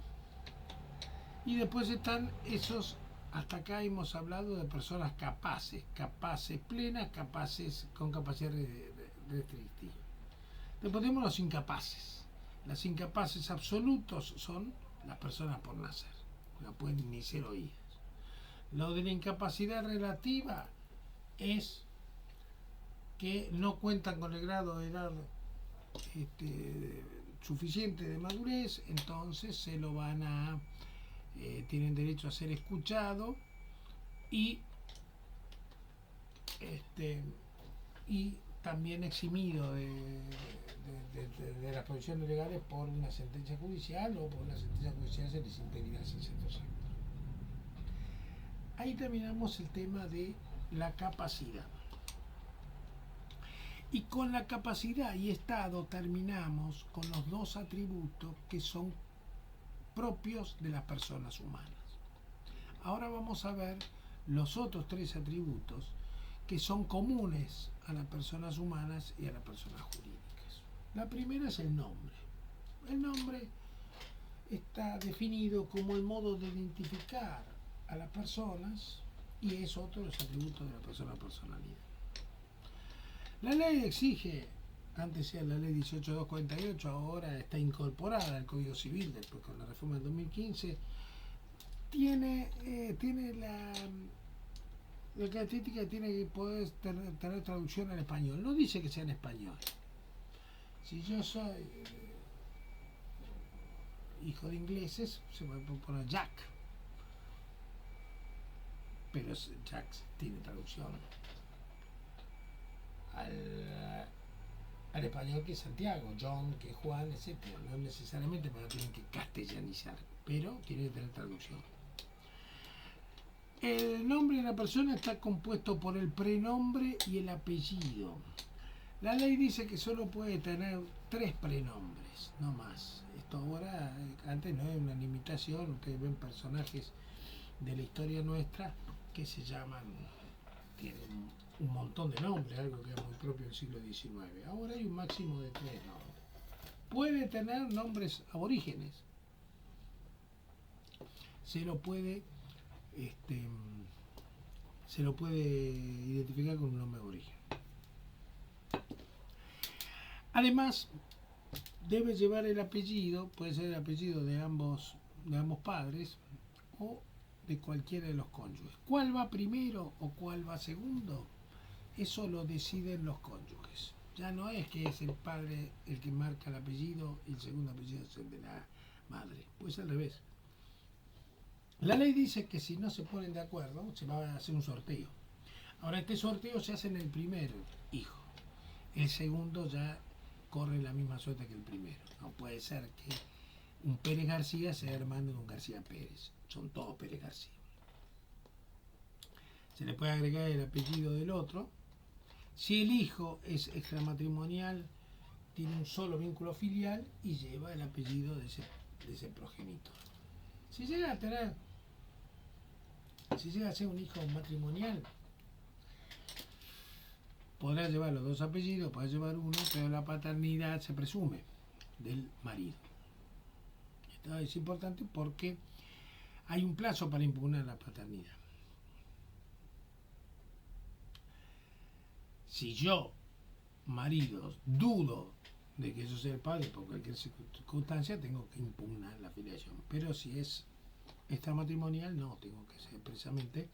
Y después están esos, hasta acá hemos hablado de personas capaces plenas, capaces con capacidad restrictiva. Después tenemos los incapaces. Las incapaces absolutos son las personas por nacer, no pueden ni ser oídas. Lo de la incapacidad relativa es que no cuentan con el grado de edad suficiente de madurez, entonces se lo van a tienen derecho a ser escuchados y también eximido de las prohibiciones legales por una sentencia judicial, o por una sentencia judicial se les impedirá sin sentencia. Ahí terminamos el tema de la capacidad. Y con la capacidad y estado terminamos con los dos atributos que son propios de las personas humanas. Ahora vamos a ver los otros tres atributos que son comunes a las personas humanas y a las personas jurídicas. La primera es el nombre. El nombre está definido como el modo de identificar a las personas y es otro de los atributos de la persona personalidad. La ley exige, antes era la ley 18.248, ahora está incorporada al Código Civil, después con la reforma del 2015, tiene la característica que tiene que poder tener traducción al español. No dice que sea en español. Si yo soy hijo de ingleses, se puede poner Jack, pero Jack tiene traducción al español, que es Santiago, John, que es Juan, etc. No necesariamente porque tienen que castellanizar, pero tiene que tener traducción. El nombre de la persona está compuesto por el prenombre y el apellido. La ley dice que solo puede tener 3 prenombres, no más. Esto ahora, antes no es una limitación. Ustedes ven personajes de la historia nuestra que se llaman, tienen un montón de nombres, algo que es muy propio del siglo XIX. Ahora hay un máximo de 3 nombres. Puede tener nombres aborígenes. Se lo puede se lo puede identificar con un nombre de origen. Además, debe llevar el apellido, puede ser el apellido de ambos padres o de cualquiera de los cónyuges. ¿Cuál va primero o cuál va segundo? Eso lo deciden los cónyuges. Ya no es que es el padre el que marca el apellido y el segundo apellido es el de la madre. Pues al revés. La ley dice que si no se ponen de acuerdo, se va a hacer un sorteo. Ahora, este sorteo se hace en el primer hijo. El segundo ya corre la misma suerte que el primero. No puede ser que un Pérez García sea hermano de un García Pérez. Son todos Pérez García. Se le puede agregar el apellido del otro. Si el hijo es extramatrimonial, tiene un solo vínculo filial y lleva el apellido de ese progenitor. Si llega a ser un hijo matrimonial, podrá llevar los dos apellidos, podrá llevar uno, pero la paternidad se presume del marido. Esto es importante porque hay un plazo para impugnar la paternidad. Si yo, marido, dudo de que yo sea el padre por cualquier circunstancia, tengo que impugnar la filiación. Pero si es extramatrimonial, no, tengo que ser expresamente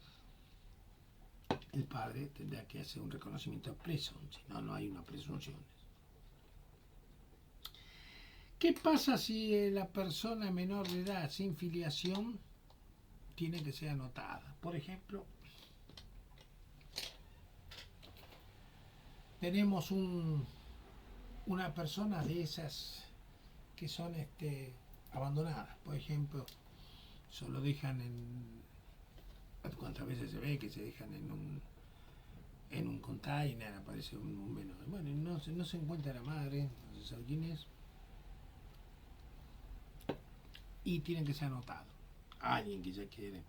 el padre, tendrá que hacer un reconocimiento expreso, si no, no hay una presunción. ¿Qué pasa si la persona menor de edad sin filiación tiene que ser anotada? Por ejemplo, tenemos una persona de esas que son abandonadas, por ejemplo, solo dejan cuántas veces se ve que se dejan en un container, aparece un número, bueno, no se encuentra la madre, no se sabe quién es, y tienen que ser anotados. Alguien que ya quiere,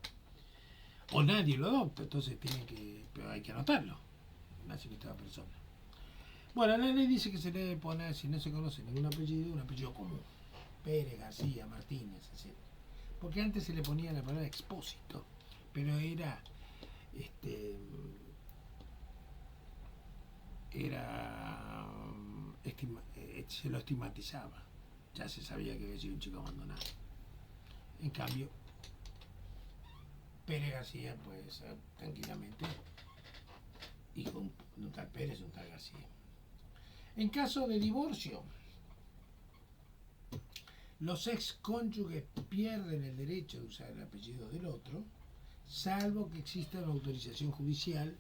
o nadie lo adopta, entonces pero hay que anotarlo, nacimiento de la persona. Bueno, la ley dice que se debe poner, si no se conoce ningún apellido, un apellido común. Pérez, García, Martínez, etc. Porque antes se le ponía la palabra expósito, pero se lo estigmatizaba. Ya se sabía que había sido un chico abandonado. En cambio, Pérez García puede ser tranquilamente hijo de un tal Pérez, un tal García. En caso de divorcio, los excónyuges pierden el derecho de usar el apellido del otro, salvo que exista una autorización judicial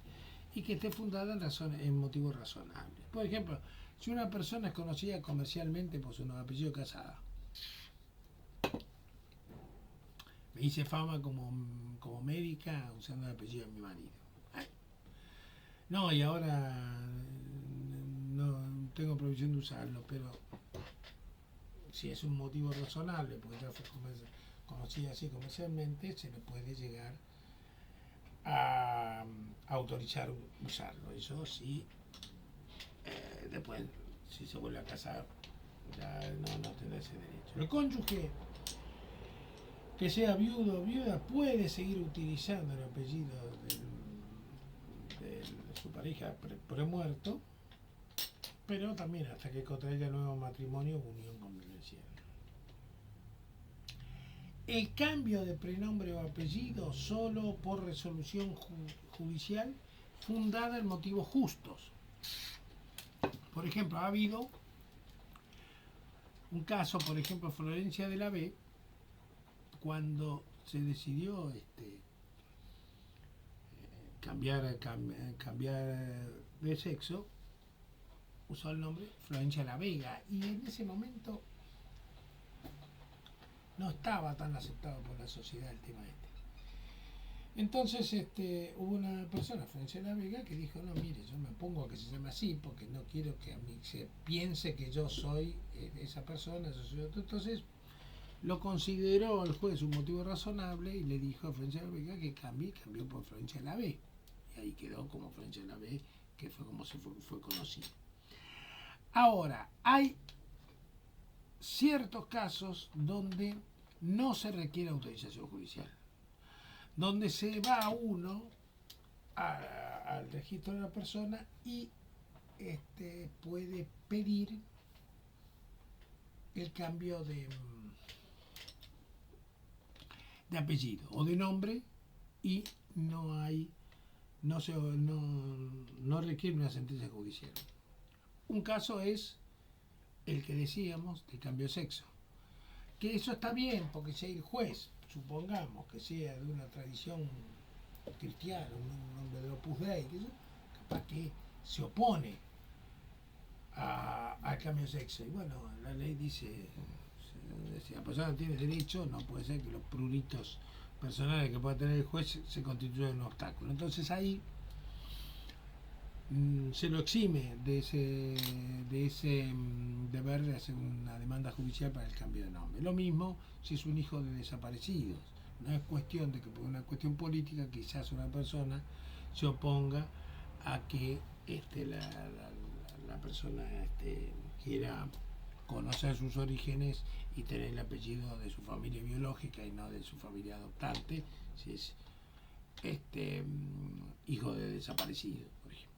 y que esté fundada en motivos razonables. Por ejemplo, si una persona es conocida comercialmente por su apellido Casada, me hice fama como médica usando el apellido de mi marido. No, y ahora no tengo prohibición de usarlo, pero si es un motivo razonable, porque ya fue conocida así comercialmente, se le puede llegar a autorizar usarlo. Eso sí, después, si se vuelve a casar, ya no tendrá ese derecho. El cónyuge que sea viudo o viuda puede seguir utilizando el apellido de su pareja premuerto, pero también hasta que contraiga nuevo matrimonio o unión convivencial. El cambio de prenombre o apellido solo por resolución judicial fundada en motivos justos. Por ejemplo, ha habido un caso, por ejemplo, Florencia de la B, cuando se decidió cambiar de sexo, usó el nombre Florencia La Vega, y en ese momento no estaba tan aceptado por la sociedad el tema este. Entonces hubo una persona, Florencia La Vega, que dijo, no, mire, yo me pongo a que se llame así porque no quiero que a mí se piense que yo soy esa persona, yo soy otro. Entonces lo consideró el juez un motivo razonable y le dijo a Florencia La Vega que cambió por Florencia La B. Y ahí quedó como Florencia La B, que fue como se fue conocido. Ahora, hay ciertos casos donde no se requiere autorización judicial, donde se va uno al registro de la persona y puede pedir el cambio de apellido o de nombre y no requiere una sentencia judicial. Un caso es el que decíamos de cambio de sexo, que eso está bien porque si el juez, supongamos que sea de una tradición cristiana, un hombre de Opus Dei, capaz que se opone al cambio de sexo. Y bueno, la ley dice, si la persona tiene derecho, no puede ser que los pruritos personales que pueda tener el juez se constituyan un obstáculo. Entonces ahí se lo exime de ese deber de hacer una demanda judicial para el cambio de nombre. Lo mismo si es un hijo de desaparecidos. No es cuestión de que por una cuestión política quizás una persona se oponga a que la persona quiera conocer sus orígenes y tener el apellido de su familia biológica y no de su familia adoptante, si es hijo de desaparecido, por ejemplo.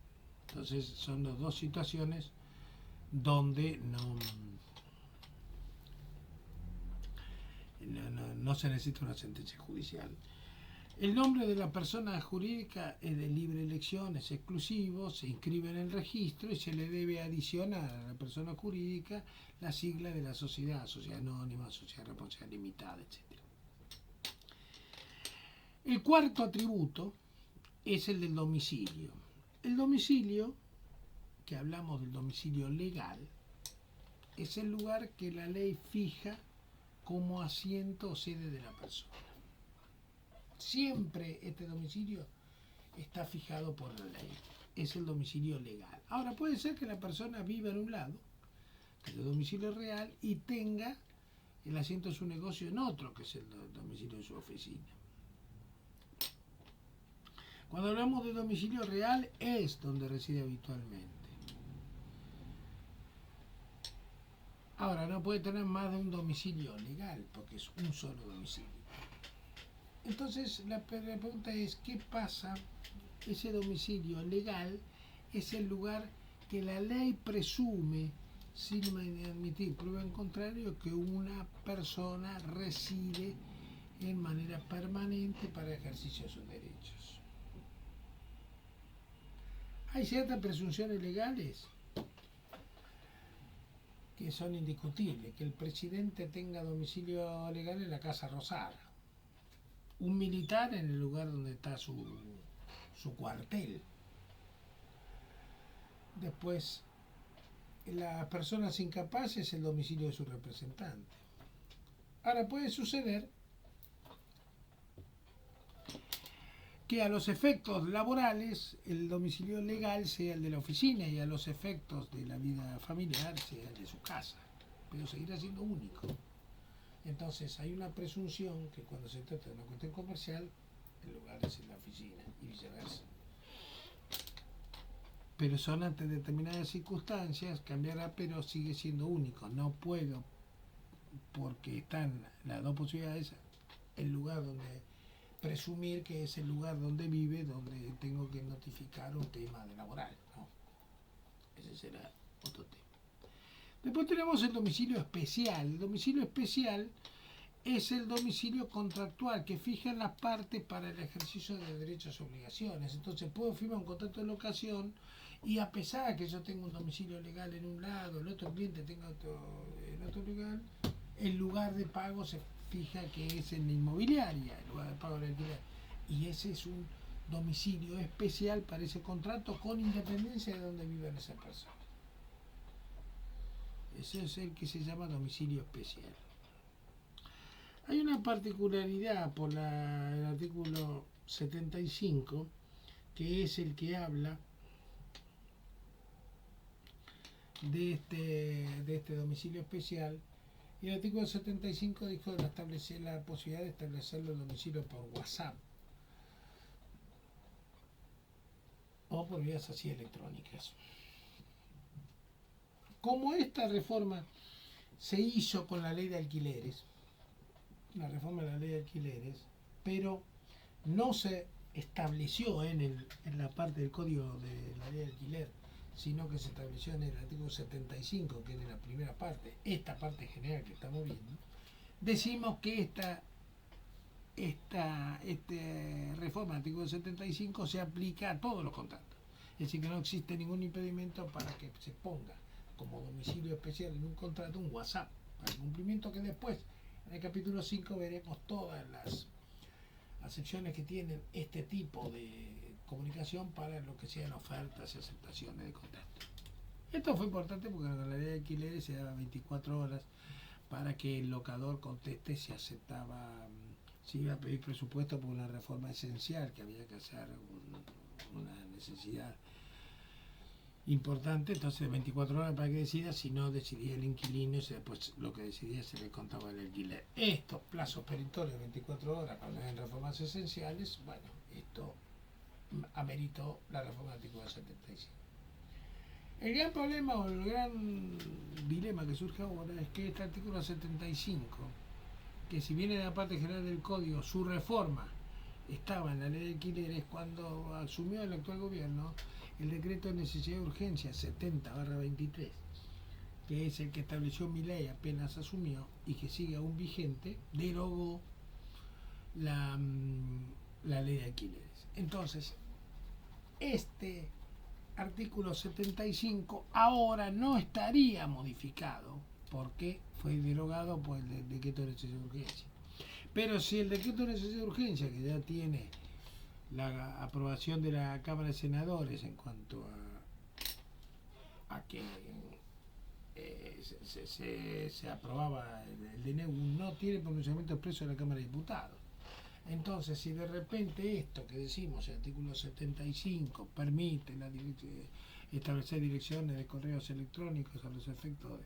Entonces son las dos situaciones donde no se necesita una sentencia judicial. El nombre de la persona jurídica es de libre elección, es exclusivo, se inscribe en el registro y se le debe adicionar a la persona jurídica la sigla de la sociedad, sociedad anónima, sociedad responsabilidad limitada, etc. El cuarto atributo es el del domicilio. El domicilio, que hablamos del domicilio legal, es el lugar que la ley fija como asiento o sede de la persona. Siempre este domicilio está fijado por la ley. Es el domicilio legal. Ahora puede ser que la persona viva en un lado, que es el domicilio real, y tenga el asiento de su negocio en otro, que es el domicilio de su oficina. Cuando hablamos de domicilio real, es donde reside habitualmente. Ahora, no puede tener más de un domicilio legal, porque es un solo domicilio. Entonces, la pregunta es, ¿qué pasa? Ese domicilio legal es el lugar que la ley presume, sin admitir prueba en contrario, que una persona reside en manera permanente para ejercicio de sus derechos. Hay ciertas presunciones legales que son indiscutibles, que el presidente tenga domicilio legal en la Casa Rosada, un militar en el lugar donde está su cuartel. Después, las personas incapaces, el domicilio de su representante. Ahora puede suceder que a los efectos laborales el domicilio legal sea el de la oficina y a los efectos de la vida familiar sea el de su casa, pero seguirá siendo único. Entonces hay una presunción que cuando se trata de una cuestión comercial, el lugar es en la oficina y viceversa. Pero son ante determinadas circunstancias, cambiará, pero sigue siendo único. No puedo, porque están las dos posibilidades, el lugar donde presumir que es el lugar donde vive, donde tengo que notificar un tema de laboral, ¿no? Ese será otro tema. Después tenemos el domicilio especial. El domicilio especial es el domicilio contractual que fija las partes para el ejercicio de derechos y obligaciones. Entonces puedo firmar un contrato de locación y a pesar de que yo tengo un domicilio legal en un lado, el otro cliente tenga en otro lugar, el lugar de pago se fija que es en la inmobiliaria, el lugar de pago del alquiler. Y ese es un domicilio especial para ese contrato con independencia de donde vivan esas personas. Ese es el que se llama domicilio especial. Hay una particularidad por el artículo 75, que es el que habla de este domicilio especial. Y el artículo 75 dijo de establecer la posibilidad de establecer los domicilios por WhatsApp o por vías así electrónicas. Como esta reforma se hizo con la ley de alquileres, la reforma de la ley de alquileres, pero no se estableció en la parte del código de la ley de alquiler, sino que se estableció en el artículo 75, que es la primera parte, esta parte general que estamos viendo, decimos que esta reforma del artículo 75 se aplica a todos los contratos. Es decir, que no existe ningún impedimento para que se ponga como domicilio especial en un contrato un WhatsApp, para el cumplimiento, que después en el capítulo 5 veremos todas las acepciones que tienen este tipo de comunicación para lo que sean ofertas y aceptaciones de contrato. Esto fue importante porque en la ley de alquileres se daba 24 horas para que el locador conteste si aceptaba, si iba a pedir presupuesto por una reforma esencial que había que hacer, una necesidad importante. Entonces 24 horas para que decida, si no decidía el inquilino y después lo que decidía se le contaba el alquiler. Estos plazos perentorios de 24 horas cuando hay reformas esenciales, bueno, esto ameritó la reforma del artículo 75. El gran problema o el gran dilema que surge ahora es que este artículo 75, que si viene de la parte general del código, su reforma estaba en la ley de alquileres, cuando asumió el actual gobierno el decreto de necesidad de urgencia 70/23, que es el que estableció Milei apenas asumió y que sigue aún vigente, derogó la ley de alquileres. Entonces, este artículo 75 ahora no estaría modificado porque fue derogado por el decreto de necesidad de urgencia. Pero si el decreto de necesidad de urgencia, que ya tiene la aprobación de la Cámara de Senadores en cuanto a que se aprobaba el DNU, no tiene pronunciamiento expreso de la Cámara de Diputados. Entonces, si de repente esto que decimos, el artículo 75, permite establecer direcciones de correos electrónicos a los efectos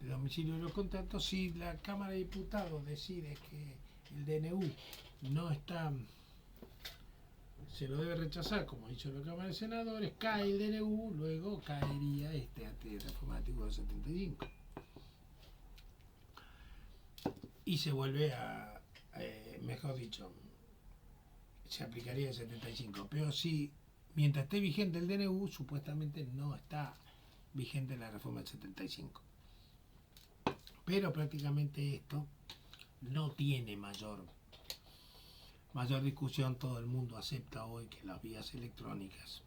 de domicilio de los contratos, si la Cámara de Diputados decide que el DNU no está, se lo debe rechazar, como ha dicho la Cámara de Senadores, cae el DNU, luego caería este reforma del artículo 75. Y se vuelve a, mejor dicho, se aplicaría el 75. Pero si, mientras esté vigente el DNU, supuestamente no está vigente la reforma del 75. Pero prácticamente esto no tiene mayor discusión. Todo el mundo acepta hoy que las vías electrónicas,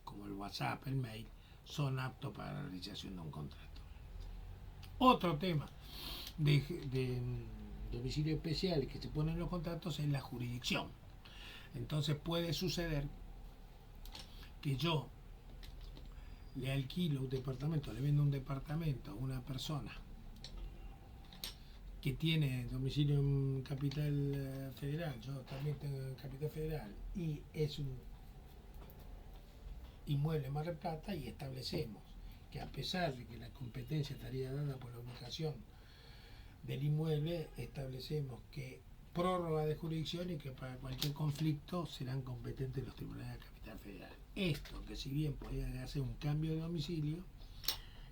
como el WhatsApp, el mail, son aptos para la realización de un contrato. Otro tema de domicilio especial que se pone en los contratos es la jurisdicción. Entonces puede suceder que yo le alquilo un departamento, le vendo un departamento a una persona que tiene domicilio en Capital Federal, yo también tengo en Capital Federal, y es un inmueble en Mar del Plata, y establecemos que, a pesar de que la competencia estaría dada por la ubicación del inmueble, establecemos que prórroga de jurisdicción y que para cualquier conflicto serán competentes los tribunales de la Capital Federal. Esto, que si bien podría hacer un cambio de domicilio,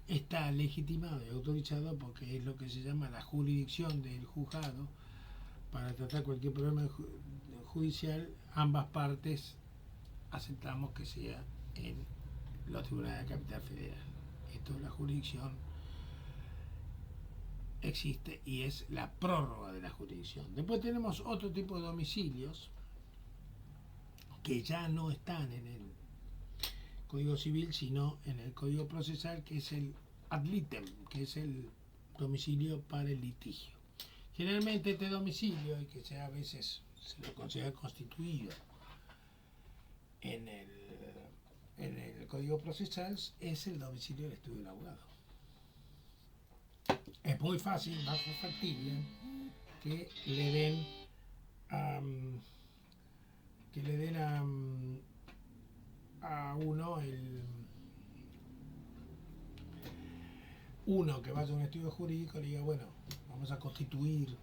está legitimado y autorizado porque es lo que se llama la jurisdicción del juzgado. Para tratar cualquier problema judicial, ambas partes aceptamos que sea en los tribunales de la Capital Federal. Esto es la jurisdicción, existe, y es la prórroga de la jurisdicción. Después tenemos otro tipo de domicilios que ya no están en el Código Civil, sino en el Código Procesal, que es el ad litem, que es el domicilio para el litigio. Generalmente este domicilio, y que a veces se lo considera constituido en el Código Procesal, es el domicilio del estudio del abogado. Es muy fácil, más factible, que le den a uno que vaya a un estudio jurídico, le diga, bueno, vamos a constituir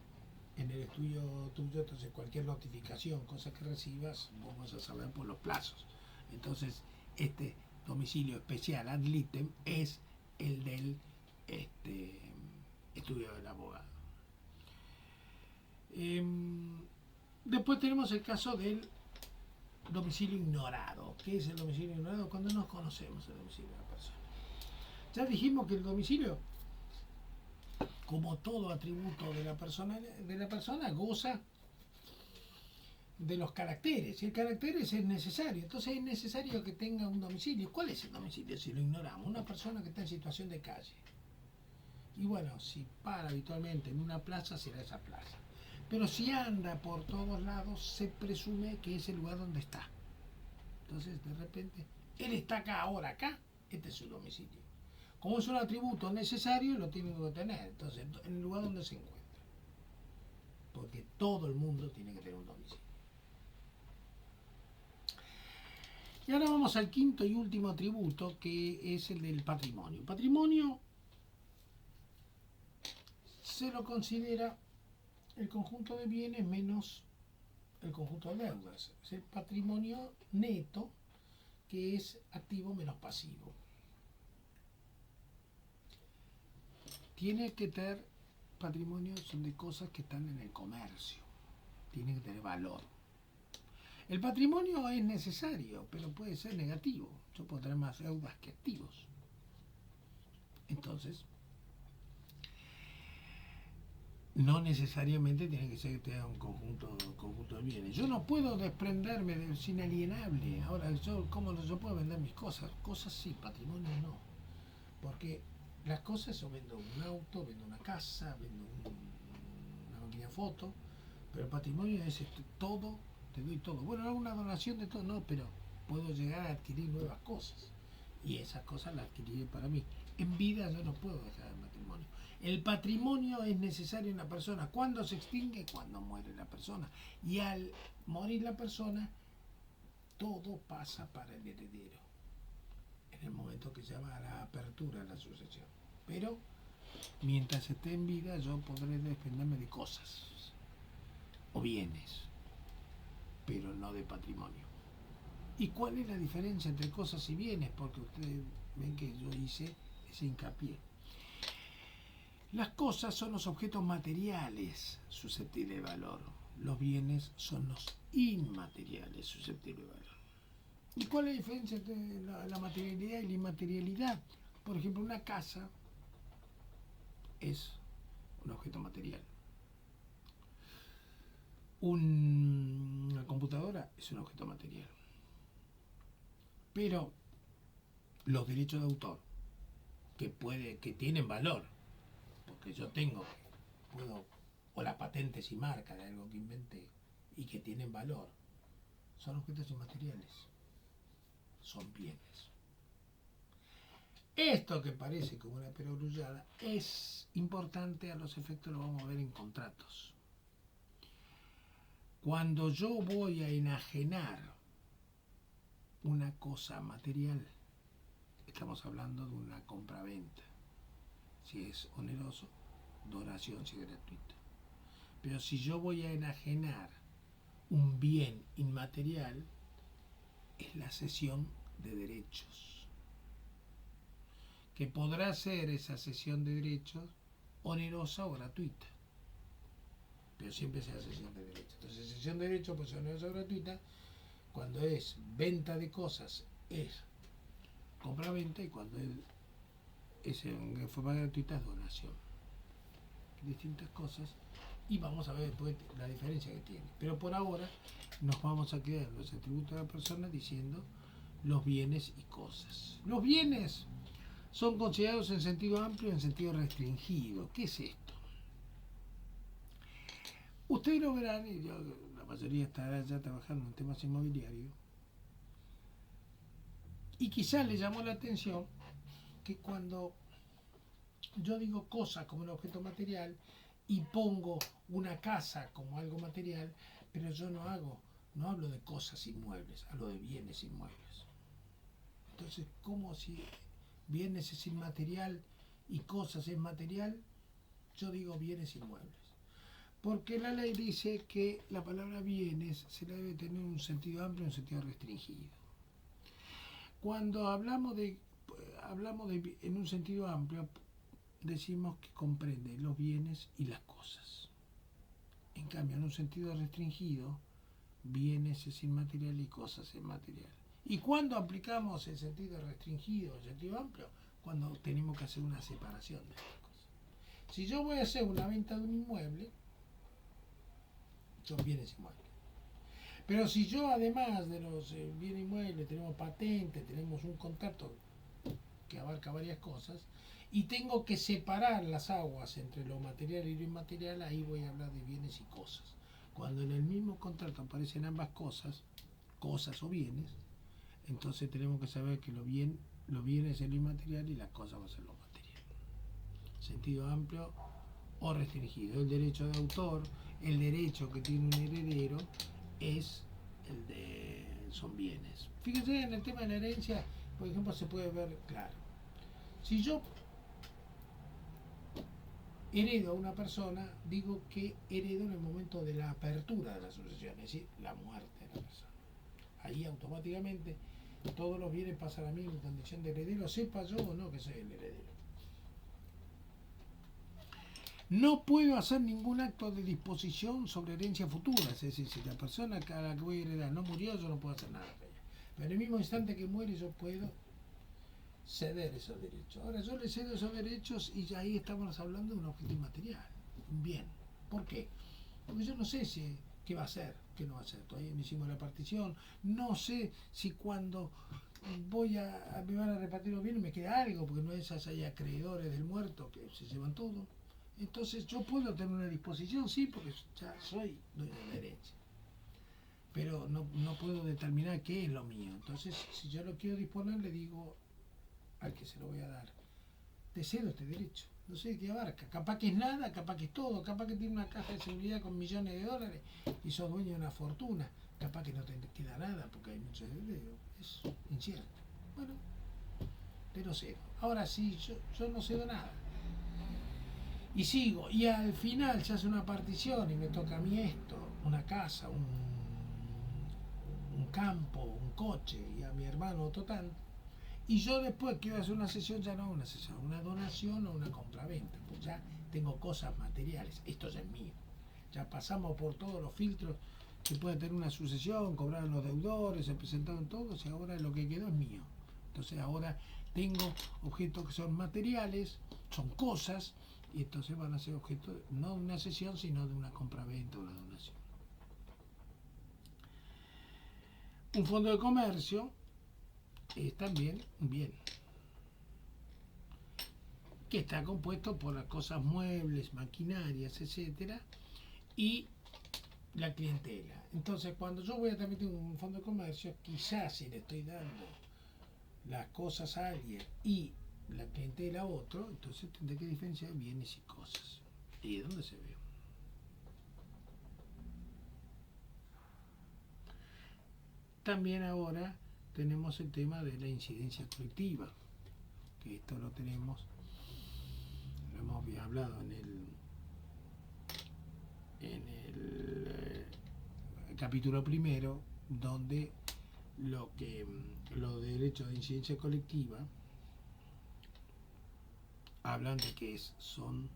en el estudio tuyo, entonces cualquier notificación, cosa que recibas, vamos a saber por los plazos. Entonces, este domicilio especial ad litem es el del estudio del abogado. Después tenemos el caso del domicilio ignorado. ¿Qué es el domicilio ignorado? Cuando no conocemos el domicilio de la persona. Ya dijimos que el domicilio, como todo atributo de la persona goza de los caracteres. Y el carácter es necesario. Entonces es necesario que tenga un domicilio. ¿Cuál es el domicilio si lo ignoramos? Una persona que está en situación de calle. Y bueno, si para habitualmente en una plaza, será esa plaza. Pero si anda por todos lados, se presume que es el lugar donde está. Entonces, de repente, él está acá, ahora acá, este es su domicilio. Como es un atributo necesario, lo tiene que tener. Entonces, en el lugar donde se encuentra. Porque todo el mundo tiene que tener un domicilio. Y ahora vamos al quinto y último atributo, que es el del patrimonio. Patrimonio se lo considera el conjunto de bienes menos el conjunto de deudas. Es el patrimonio neto, que es activo menos pasivo. Tiene que tener patrimonio, son de cosas que están en el comercio. Tiene que tener valor. El patrimonio es necesario, pero puede ser negativo. Yo puedo tener más deudas que activos. Entonces, no necesariamente tiene que ser que tenga un conjunto de bienes. Yo no puedo desprenderme de es inalienable. Ahora, ¿cómo yo puedo vender mis cosas? Cosas sí, patrimonio no. Porque las cosas, yo vendo un auto, vendo una casa, vendo una máquina de foto, pero el patrimonio es todo, te doy todo. Bueno, no una donación de todo, no, pero puedo llegar a adquirir nuevas cosas. Y esas cosas las adquiriré para mí. En vida yo no puedo dejar el patrimonio. El patrimonio es necesario en la persona. ¿Cuándo se extingue? Cuando muere la persona. Y al morir la persona, todo pasa para el heredero. En el momento que se llama la apertura de la sucesión. Pero mientras esté en vida, yo podré desprenderme de cosas o bienes, pero no de patrimonio. ¿Y cuál es la diferencia entre cosas y bienes? Porque ustedes ven que yo hice ese hincapié. Las cosas son los objetos materiales susceptibles de valor. Los bienes son los inmateriales susceptibles de valor. ¿Y cuál es la diferencia entre la materialidad y la inmaterialidad? Por ejemplo, una casa es un objeto material. Una computadora es un objeto material. Pero los derechos de autor, que tienen valor, porque yo puedo, o las patentes y marcas de algo que inventé y que tienen valor, son objetos inmateriales, son bienes. Esto que parece como una perogrullada es importante, a los efectos lo vamos a ver en contratos. Cuando yo voy a enajenar una cosa material, estamos hablando de una compra-venta. Si es oneroso, donación si es gratuita. Pero si yo voy a enajenar un bien inmaterial, es la cesión de derechos. Que podrá ser esa cesión de derechos onerosa o gratuita. Pero siempre sea cesión de derechos. Entonces, cesión de derechos puede ser onerosa o gratuita. Cuando es venta de cosas, es compra-venta, y cuando es en forma gratuita, es donación. Distintas cosas, y vamos a ver después la diferencia que tiene. Pero por ahora nos vamos a quedar en los atributos de la persona diciendo los bienes y cosas. Los bienes son considerados en sentido amplio y en sentido restringido. ¿Qué es esto? Ustedes lo verán, y la mayoría estará ya trabajando en temas inmobiliarios, y quizás les llamó la atención que cuando yo digo cosa como un objeto material y pongo una casa como algo material, pero yo no hablo de cosas inmuebles, hablo de bienes inmuebles. Entonces, ¿cómo si bienes es inmaterial y cosas es material? Yo digo bienes inmuebles. Porque la ley dice que la palabra bienes se la debe tener un sentido amplio y un sentido restringido. Cuando hablamos en un sentido amplio, decimos que comprende los bienes y las cosas. En cambio, en un sentido restringido, bienes es inmaterial y cosas es material. ¿Y cuándo aplicamos el sentido restringido, el sentido amplio? Cuando tenemos que hacer una separación de estas cosas. Si yo voy a hacer una venta de un inmueble, son bienes inmuebles. Pero si yo, además de los bienes inmuebles, tenemos patentes, tenemos un contrato que abarca varias cosas, y tengo que separar las aguas entre lo material y lo inmaterial, ahí voy a hablar de bienes y cosas. Cuando en el mismo contrato aparecen ambas cosas, cosas o bienes, entonces tenemos que saber que los bienes es lo inmaterial y las cosas va a ser lo material. Sentido amplio o restringido. El derecho de autor, el derecho que tiene un heredero, es son bienes. Fíjense, en el tema de la herencia, por ejemplo, se puede ver claro. Si yo heredo a una persona, digo que heredo en el momento de la apertura de la sucesión, es decir, la muerte de la persona. Ahí automáticamente todos los bienes pasan a mí en condición de heredero, sepa yo o no que soy el heredero. No puedo hacer ningún acto de disposición sobre herencias futuras, es decir, si la persona a la que voy a heredar no murió, yo no puedo hacer nada para ella. Pero en el mismo instante que muere, yo puedo ceder esos derechos. Ahora yo le cedo esos derechos y ya ahí estamos hablando de un objeto inmaterial, un bien. ¿Por qué? Porque yo no sé qué va a hacer, qué no va a hacer. Todavía no hicimos la partición, no sé si cuando me van a repartir los bienes me queda algo, porque no es así acreedores del muerto que se llevan todo. Entonces yo puedo tener una disposición, sí, porque ya soy dueño de la herencia. Pero no puedo determinar qué es lo mío. Entonces, si yo lo quiero disponer, le digo al que se lo voy a dar, te cedo este derecho. No sé qué abarca. Capaz que es nada, capaz que es todo. Capaz que tiene una caja de seguridad con millones de dólares y sos dueño de una fortuna. Capaz que no te queda nada porque hay muchos herederos. Es incierto. Bueno, te lo cedo. Ahora sí, yo no cedo nada. Y sigo, y al final se hace una partición y me toca a mí esto, una casa, un campo, un coche, y a mi hermano otro tanto. Y yo después quiero hacer una sesión, ya no una sesión, una donación o una compraventa, pues ya tengo cosas materiales, esto ya es mío. Ya pasamos por todos los filtros que puede tener una sucesión, cobraron los deudores, se presentaron todos y ahora lo que quedó es mío. Entonces ahora tengo objetos que son materiales, son cosas, y entonces van a ser objeto no de una sesión, sino de una compraventa o una donación. Un fondo de comercio es también un bien que está compuesto por las cosas muebles, maquinarias, etcétera, y la clientela. Entonces, cuando yo voy a transmitir un fondo de comercio, quizás si le estoy dando las cosas a alguien y la clientela a otro, entonces tendré que diferenciar bienes y cosas. ¿Y de dónde se ve? También ahora tenemos el tema de la incidencia colectiva, que esto lo hemos hablado en el capítulo primero, donde los derechos de incidencia colectiva hablan de que son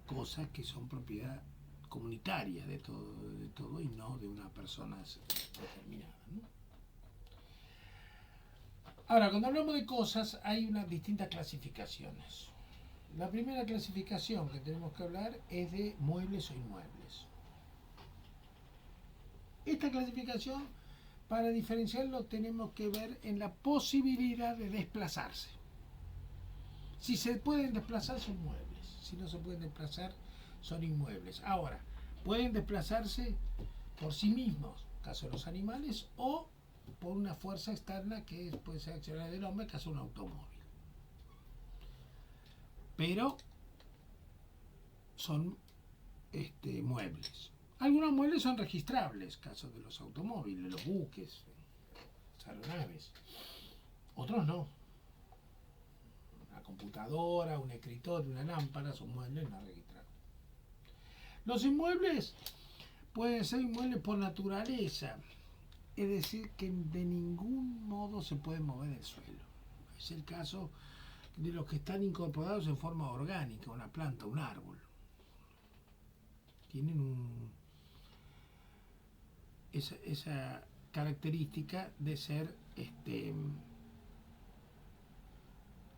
cosas que son propiedad comunitaria de todo y no de una persona determinada, ¿no? Ahora, cuando hablamos de cosas hay unas distintas clasificaciones. La primera clasificación que tenemos que hablar es de muebles o inmuebles. Esta clasificación, para diferenciarlo, tenemos que ver en la posibilidad de desplazarse. Si se pueden desplazar son muebles, si no se pueden desplazar son inmuebles. Ahora, pueden desplazarse por sí mismos, caso de los animales, o por una fuerza externa que puede ser accionaria del hombre, caso de un automóvil. Pero son muebles. Algunos muebles son registrables, caso de los automóviles, los buques, las aeronaves. Otros no. Una computadora, un escritorio, una lámpara son muebles no registrables. Los inmuebles pueden ser inmuebles por naturaleza, es decir, que de ningún modo se puede mover del suelo. Es el caso de los que están incorporados en forma orgánica, una planta, un árbol. tienen esa característica de ser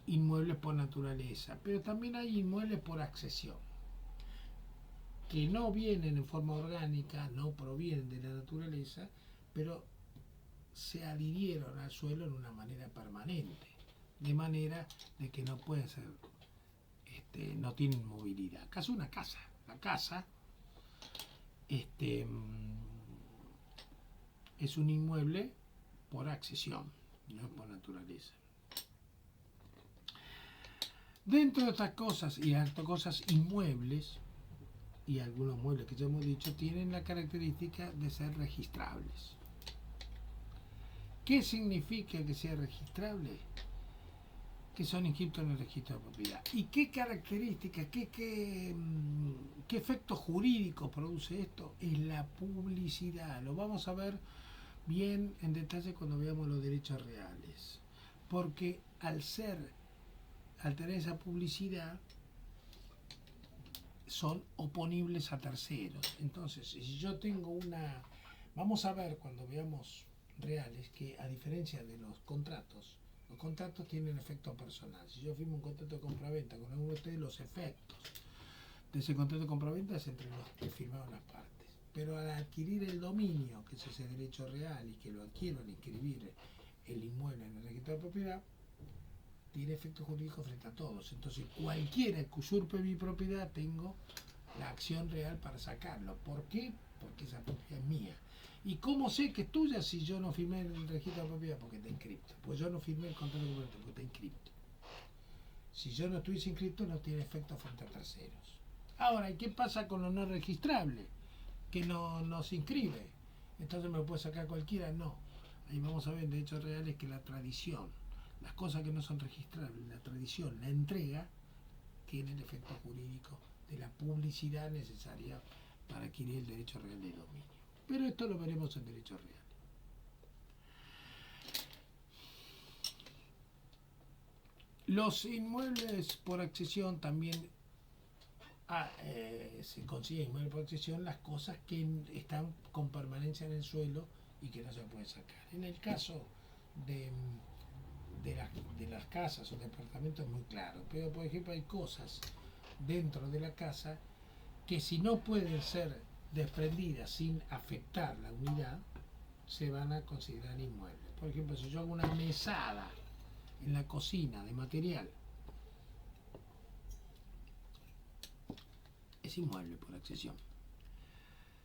inmuebles por naturaleza, pero también hay inmuebles por accesión, que no vienen en forma orgánica, no provienen de la naturaleza, pero se adhirieron al suelo en una manera permanente, de manera de que no pueden ser, no tienen movilidad. Caso una casa, la casa es un inmueble por accesión, no por naturaleza. Dentro de estas cosas y estas cosas inmuebles, y algunos muebles que ya hemos dicho, tienen la característica de ser registrables. ¿Qué significa que sea registrable? Que son inscritos en el registro de propiedad. ¿Y qué características, qué efectos jurídicos produce esto? Es la publicidad. Lo vamos a ver bien en detalle cuando veamos los derechos reales. Porque al tener esa publicidad, son oponibles a terceros. Entonces, si yo tengo vamos a ver cuando veamos reales que, a diferencia de los contratos tienen efecto personal. Si yo firmo un contrato de compraventa con alguno de ustedes, los efectos de ese contrato de compraventa es entre los que firmaron las partes. Pero al adquirir el dominio, que es ese derecho real, y que lo adquiero al inscribir el inmueble en el registro de propiedad, tiene efecto jurídico frente a todos. Entonces, cualquiera que usurpe mi propiedad, tengo la acción real para sacarlo. ¿Por qué? Porque esa propiedad es mía. ¿Y cómo sé que es tuya si yo no firmé el registro de propiedad? Porque está inscrito. Pues yo no firmé el contrato de compraventa porque está inscrito. Si yo no estuviese inscrito, no tiene efecto frente a terceros. Ahora, ¿y qué pasa con lo no registrable? Que no se inscribe. Entonces me lo puede sacar cualquiera. No. Ahí vamos a ver en derechos reales que la tradición, las cosas que no son registrables, la tradición, la entrega, tiene el efecto jurídico de la publicidad necesaria para adquirir el derecho real de dominio. Pero esto lo veremos en derechos reales. Los inmuebles por accesión también se consiguen inmuebles por accesión las cosas que están con permanencia en el suelo y que no se pueden sacar. En el caso de las casas o departamentos es muy claro, pero por ejemplo hay cosas dentro de la casa que, si no pueden ser desprendidas sin afectar la unidad, se van a considerar inmuebles. Por ejemplo, si yo hago una mesada en la cocina de material, es inmueble por accesión.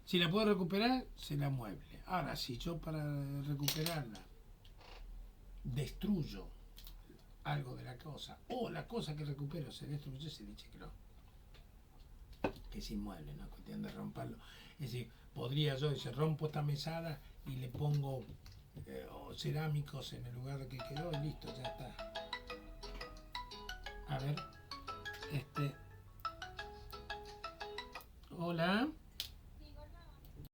Si la puedo recuperar, será mueble. Ahora, si yo para recuperarla destruyo algo de la cosa, o la cosa que recupero se destruye, se dice que no, que es inmueble, no es cuestión de romperlo. Es decir, podría yo decir, rompo esta mesada y le pongo cerámicos en el lugar que quedó y listo, ya está. A ver, hola.